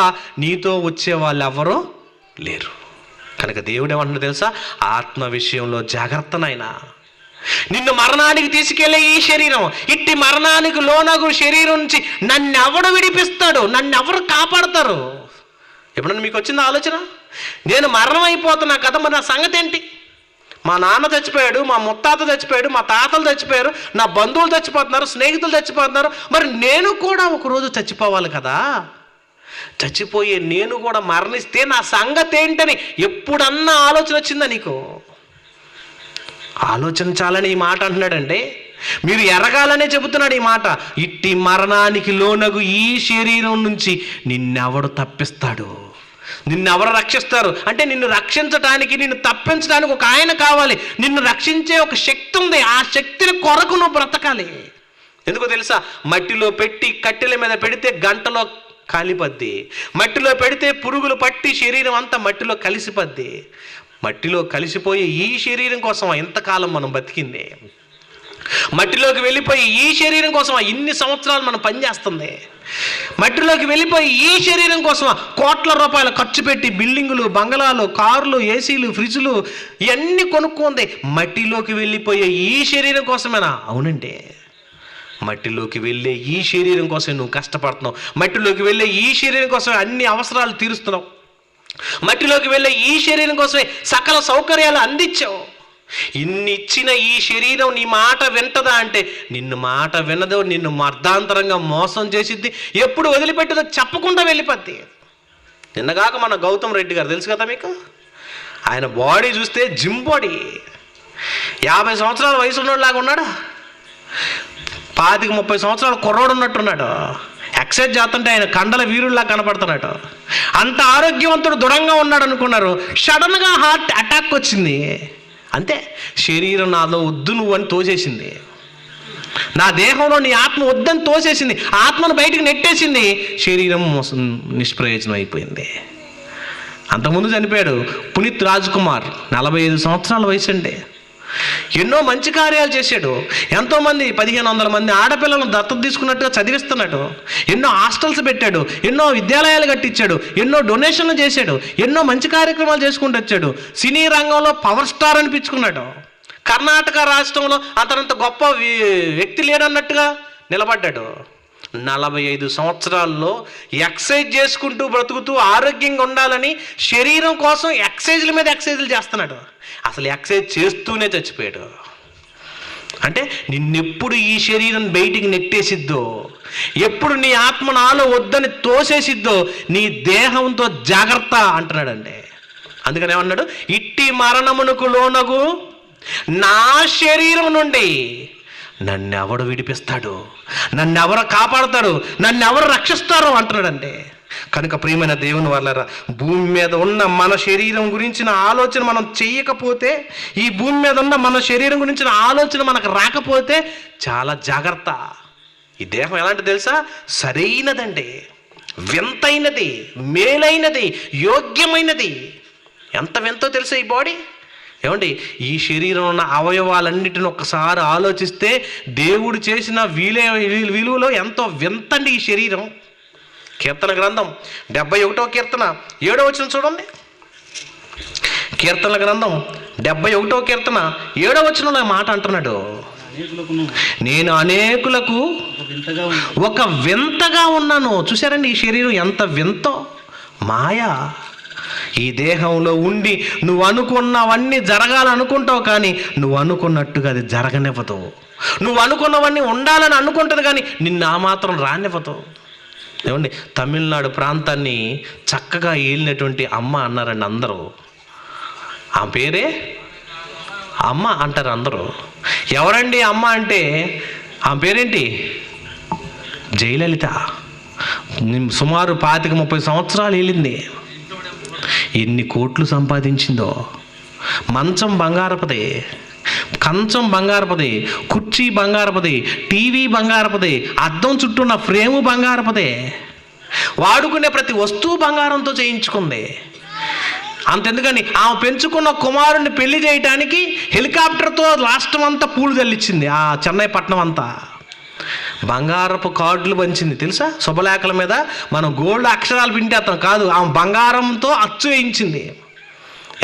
నీతో వచ్చే వాళ్ళు ఎవరూ లేరు. కనుక దేవుడు ఏమంటున్నాడు తెలుసా, ఆత్మ విషయంలో జాగ్రత్త నాయనా. నిన్ను మరణానికి తీసుకెళ్లే ఈ శరీరం, ఇట్టి మరణానికి లోనగు శరీరం నుంచి నన్నెవడు విడిపిస్తాడు, నన్నెవరు కాపాడతారు? ఎప్పుడన్నా మీకు వచ్చింది ఆలోచన, నేను మరణం అయిపోతున్నా కదా, మరి నా సంగతి ఏంటి? మా నాన్న చచ్చిపోయాడు, మా ముత్తాత చచ్చిపోయాడు, మా తాతలు చచ్చిపోయారు, నా బంధువులు చచ్చిపోతున్నారు, స్నేహితులు చచ్చిపోతున్నారు, మరి నేను కూడా ఒకరోజు చచ్చిపోవాలి కదా. చచ్చిపోయే నేను కూడా మరణిస్తే నా సంగతి ఏంటని ఎప్పుడన్నా ఆలోచన వచ్చిందా నీకు? ఆలోచించాలని ఈ మాట అంటున్నాడండి. మీరు ఎరగాలనే చెబుతున్నాడు ఈ మాట. ఇట్టి మరణానికి లోనగు ఈ శరీరం నుంచి నిన్నెవడు తప్పిస్తాడు? నిన్నెవరు రక్షిస్తారు అంటే నిన్ను రక్షించడానికి, నిన్ను తప్పించడానికి ఒక ఆయన కావాలి. నిన్ను రక్షించే ఒక శక్తి ఉంది. ఆ శక్తిని కొరకు నువ్వు బ్రతకాలి. ఎందుకో తెలుసా? మట్టిలో పెట్టి కట్టెల మీద పెడితే గంటలో కాలిపద్ది. మట్టిలో పెడితే పురుగులు పట్టి శరీరం అంతా మట్టిలో కలిసిపద్ది. మట్టిలో కలిసిపోయి ఈ శరీరం కోసం ఎంతకాలం మనం బతికింది. మట్టిలోకి వెళ్ళిపోయి ఈ శరీరం కోసం ఇన్ని సంవత్సరాలు మనం పనిచేస్తుంది. మట్టిలోకి వెళ్ళిపోయి ఈ శరీరం కోసం కోట్ల రూపాయలు ఖర్చు పెట్టి బిల్డింగులు, బంగళాలు, కార్లు, ఏసీలు, ఫ్రిడ్జ్లు ఇవన్నీ కొనుక్కుంది. మట్టిలోకి వెళ్ళిపోయే ఈ శరీరం కోసమేనా? అవునండి. మట్టిలోకి వెళ్ళే ఈ శరీరం కోసం నువ్వు కష్టపడుతున్నావు. మట్టిలోకి వెళ్ళే ఈ శరీరం కోసమే అన్ని అవసరాలు తీరుస్తున్నావు. మట్టిలోకి వెళ్ళే ఈ శరీరం కోసమే సకల సౌకర్యాలు అందించావు. ఇన్ని ఇచ్చిన ఈ శరీరం నీ మాట వింటదా అంటే నిన్ను మాట వినదో, నిన్ను అర్ధాంతరంగా మోసం చేసిద్ది. ఎప్పుడు వదిలిపెట్టదో చెప్పకుండా వెళ్ళిపోద్ది. నిన్నగాక మన గౌతమ్ రెడ్డి గారు తెలుసు కదా మీకు. ఆయన బాడీ చూస్తే జిమ్ బాడీ. 50 సంవత్సరాల వయసు ఉన్నోళ్ళలాగా ఉన్నాడా? 25-30 సంవత్సరాల కుర్రోడు ఉన్నట్టున్నాడు. ఎక్సైజ్ చేస్తుంటే ఆయన కండల వీరుల్లా కనపడుతున్నాడు. అంత ఆరోగ్యవంతుడు, దృఢంగా ఉన్నాడు అనుకున్నారు. సడన్గా హార్ట్ అటాక్ వచ్చింది. అంతే, శరీరం నాలో వద్దు నువ్వు అని తోసేసింది. నా దేహంలో నీ ఆత్మ వద్దని తోసేసింది. ఆత్మను బయటికి నెట్టేసింది. శరీరం నిష్ప్రయోజనం అయిపోయింది. అంతకుముందు చనిపోయాడు పునీత్ రాజ్ కుమార్, 45 సంవత్సరాల వయసు అండి. ఎన్నో మంచి కార్యాలు చేశాడు. ఎంతోమంది 1500 మంది ఆడపిల్లలను దత్తత తీసుకున్నట్టుగా చదివిస్తున్నాడు. ఎన్నో హాస్టల్స్ పెట్టాడు. ఎన్నో విద్యాలయాలు కట్టించాడు. ఎన్నో డొనేషన్లు చేశాడు. ఎన్నో మంచి కార్యక్రమాలు చేసుకుంటూ వచ్చాడు. సినీ రంగంలో పవర్ స్టార్ అనిపించుకున్నాడు. కర్ణాటక రాష్ట్రంలో అతనంత గొప్ప వ్యక్తి లేడన్నట్టుగా నిలబడ్డాడు. 45 సంవత్సరాల్లో ఎక్సైజ్ చేసుకుంటూ బ్రతుకుతూ ఆరోగ్యంగా ఉండాలని శరీరం కోసం ఎక్సైజ్ల మీద ఎక్సైజ్లు చేస్తున్నాడు. అసలు ఎక్సైజ్ చేస్తూనే చచ్చిపోయాడు. అంటే నిన్నెప్పుడు ఈ శరీరం బయటికి నెట్టేసిద్దో, ఎప్పుడు నీ ఆత్మ నాలో వద్దని తోసేసిద్దో నీ దేహంతో జాగ్రత్త అంటున్నాడండి. అందుకని ఏమన్నాడు? ఇట్టి మరణమునకు లోనగు నా శరీరం నుండి నన్నెవడు విడిపిస్తాడు, నన్నెవరు కాపాడతాడు, నన్నెవరు రక్షిస్తారు అంటున్నాడండి. కనుక ప్రియమైన దేవుని వాళ్ళరా, భూమి మీద ఉన్న మన శరీరం గురించిన ఆలోచన మనం చెయ్యకపోతే, ఈ భూమి మీద ఉన్న మన శరీరం గురించిన ఆలోచన మనకు రాకపోతే చాలా జాగ్రత్త. ఈ దేహం ఎలాంటి తెలుసా? సరైనదండి, వింతైనది, మేలైనది, యోగ్యమైనది. ఎంత వింతో తెలుసా ఈ బాడీ? ఏమండి, ఈ శరీరం ఉన్న అవయవాలన్నిటిని ఒక్కసారి ఆలోచిస్తే దేవుడు చేసిన విలువలో ఎంతో వింతండి ఈ శరీరం. కీర్తన గ్రంథం 71వ కీర్తన 7వ వచనం చూడండి. కీర్తన గ్రంథం 71వ కీర్తన 7వ వచనంలో మాట అంటున్నాడు, నేను అనేకులకు ఒక వింతగా ఉన్నాను. చూసారండి ఈ శరీరం ఎంత వింతో, మాయా. ఈ దేహంలో ఉండి నువ్వు అనుకున్నవన్నీ జరగాలనుకుంటావు, కానీ నువ్వు అనుకున్నట్టుగా అది జరగనివ్వదు. నువ్వు అనుకున్నవన్నీ ఉండాలని అనుకుంటుంది, కానీ నిన్ను ఆ మాత్రం రానివ్వదు. ఏమండి, తమిళనాడు ప్రాంతాన్ని చక్కగా ఏలినటువంటి అమ్మ అన్నారండి అందరూ. ఆ పేరే అమ్మ అంటారు అందరూ. ఎవరండి అమ్మ అంటే? ఆ పేరేంటి? జయలలిత. సుమారు 25-30 సంవత్సరాలు ఏలింది. ఎన్ని కోట్లు సంపాదించిందో. మంచం బంగారపదే, కంచం బంగారపదే, కుర్చీ బంగారపదే, టీవీ బంగారపదే, అద్దం చుట్టూ ఉన్న ఫ్రేము బంగారపదే, వాడుకునే ప్రతి వస్తువు బంగారంతో చేయించుకుంది. అంతెందుకని ఆమె పెంచుకున్న కుమారుడిని పెళ్లి చేయడానికి హెలికాప్టర్తో రాష్ట్రం అంతా పూలు చల్లించింది. ఆ చెన్నై పట్టణం అంతా బంగారపు కార్డులు పంచింది తెలుసా? శుభలేఖల మీద మనం గోల్డ్ అక్షరాలు పింటేస్తాం కాదు, ఆమె బంగారంతో అచ్చు వేయించింది.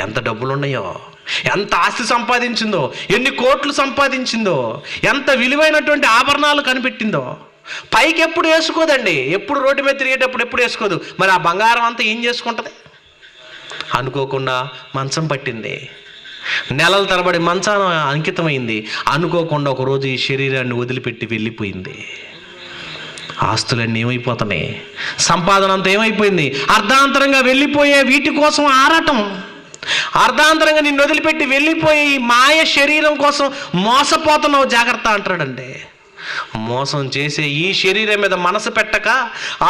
ఎంత డబ్బులు ఉన్నాయో, ఎంత ఆస్తి సంపాదించిందో, ఎన్ని కోట్లు సంపాదించిందో, ఎంత విలువైనటువంటి ఆభరణాలు కనిపెట్టిందో. పైకి ఎప్పుడు వేసుకోదండి, ఎప్పుడు రోడ్డు మీద తిరిగేటప్పుడు ఎప్పుడు వేసుకోదు. మరి ఆ బంగారం అంతా ఏం చేసుకుంటుంది? అనుకోకుండా మంచం పట్టింది, నెలల తరబడి మంచాన అంకితమైంది. అనుకోకుండా ఒకరోజు ఈ శరీరాన్ని వదిలిపెట్టి వెళ్ళిపోయింది. ఆస్తులన్నీ ఏమైపోతున్నాయి, సంపాదన అంతా ఏమైపోయింది, అర్ధాంతరంగా వెళ్ళిపోయే వీటి కోసం ఆరాటం, అర్ధాంతరంగా నిన్ను వదిలిపెట్టి వెళ్ళిపోయి ఈ మాయ శరీరం కోసం మోసపోతున్నావు, జాగ్రత్త అంటాడండి. మోసం చేసే ఈ శరీరం మీద మనసు పెట్టక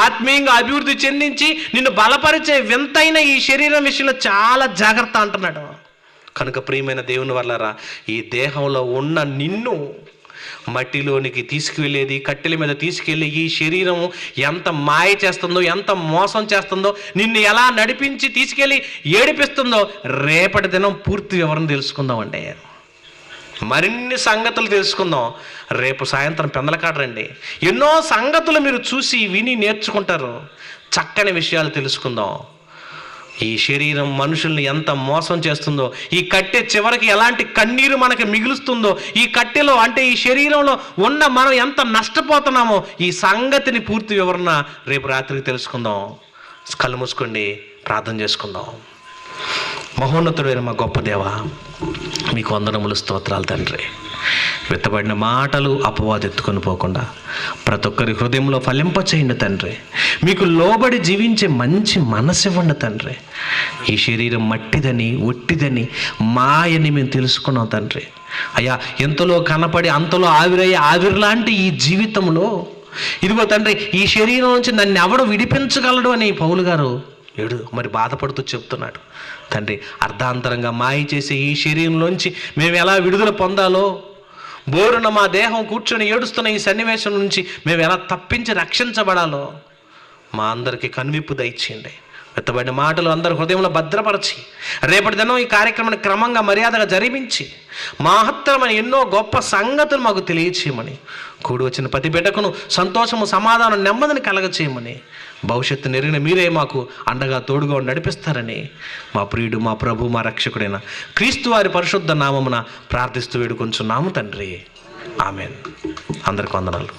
ఆత్మీయంగా అభివృద్ధి చెందించి నిన్ను బలపరిచే వింతైన ఈ శరీరం విషయంలో చాలా జాగ్రత్త అంటున్నాడు. కనుక ప్రియమైన దేవుని వల్లరా, ఈ దేహంలో ఉన్న నిన్ను మట్టిలోనికి తీసుకువెళ్ళేది, కట్టెల మీద తీసుకెళ్ళి ఈ శరీరం ఎంత మాయ చేస్తుందో, ఎంత మోసం చేస్తుందో, నిన్ను ఎలా నడిపించి తీసుకెళ్ళి ఏడిపిస్తుందో రేపటి దినం పూర్తి వివరణ తెలుసుకుందామండి. మరిన్ని సంగతులు తెలుసుకుందాం. రేపు సాయంత్రం పెందలకాడ రండి. ఎన్నో సంగతులు మీరు చూసి విని నేర్చుకుంటారు. చక్కని విషయాలు తెలుసుకుందాం. ఈ శరీరం మనుషుల్ని ఎంత మోసం చేస్తుందో, ఈ కట్టె చివరికి ఎలాంటి కన్నీరు మనకి మిగులుస్తుందో, ఈ కట్టెలో అంటే ఈ శరీరంలో ఉన్న మనం ఎంత నష్టపోతున్నామో ఈ సంగతిని పూర్తి వివరణ రేపు రాత్రికి తెలుసుకుందాం. కళ్ళు మూసుకోండి, ప్రార్థన చేసుకుందాం. మహోన్నతుడైన మా గొప్ప దేవా, మీకు వందనములు, స్తోత్రాలు తండ్రి. విత్తబడిన మాటలు అపవాదు ఎత్తుకొని పోకుండా ప్రతి ఒక్కరి హృదయంలో ఫలింపచేయండి తండ్రి. మీకు లోబడి జీవించే మంచి మనసు ఇవ్వండి తండ్రి. ఈ శరీరం మట్టిదని, ఒట్టిదని, మాయని మేము తెలుసుకున్నాం తండ్రి. అయ్యా, ఎంతలో కనపడి అంతలో ఆవిరయ్యే ఆవిరిలాంటి ఈ జీవితంలో ఇదిగో తండ్రి, ఈ శరీరం నుంచి నన్ను ఎవడు విడిపించగలడు అని పౌలు గారు మరి బాధపడుతూ చెప్తున్నాడు తండ్రి. అర్ధాంతరంగా మాయ చేసే ఈ శరీరంలోంచి మేము ఎలా విడుదల పొందాలో, బోరున మా దేహం కూర్చొని ఏడుస్తున్న ఈ సన్నివేశం నుంచి మేము ఎలా తప్పించి రక్షించబడాలో మా అందరికీ కనువిప్పు దయచేయండి. వెత్తబడిన మాటలు అందరి హృదయంలో భద్రపరచి రేపటి దినం ఈ కార్యక్రమాన్ని క్రమంగా మర్యాదగా జరిపించి మహత్తరమైన ఎన్నో గొప్ప సంగతులు మాకు తెలియచేయమని, కూడి వచ్చిన ప్రతి బిడ్డకును సంతోషము, సమాధానం, నెమ్మదిని కలగచేయమని, భవిష్యత్తు నెరిగిన మీరే మాకు అండగా తోడుగా నడిపిస్తారని మా ప్రియుడు, మా ప్రభు, మా రక్షకుడైన క్రీస్తు వారి పరిశుద్ధ నామమున ప్రార్థిస్తూ వేడుకొంచున్నాము తండ్రి. ఆమెన్. అందరికి వందనాలు.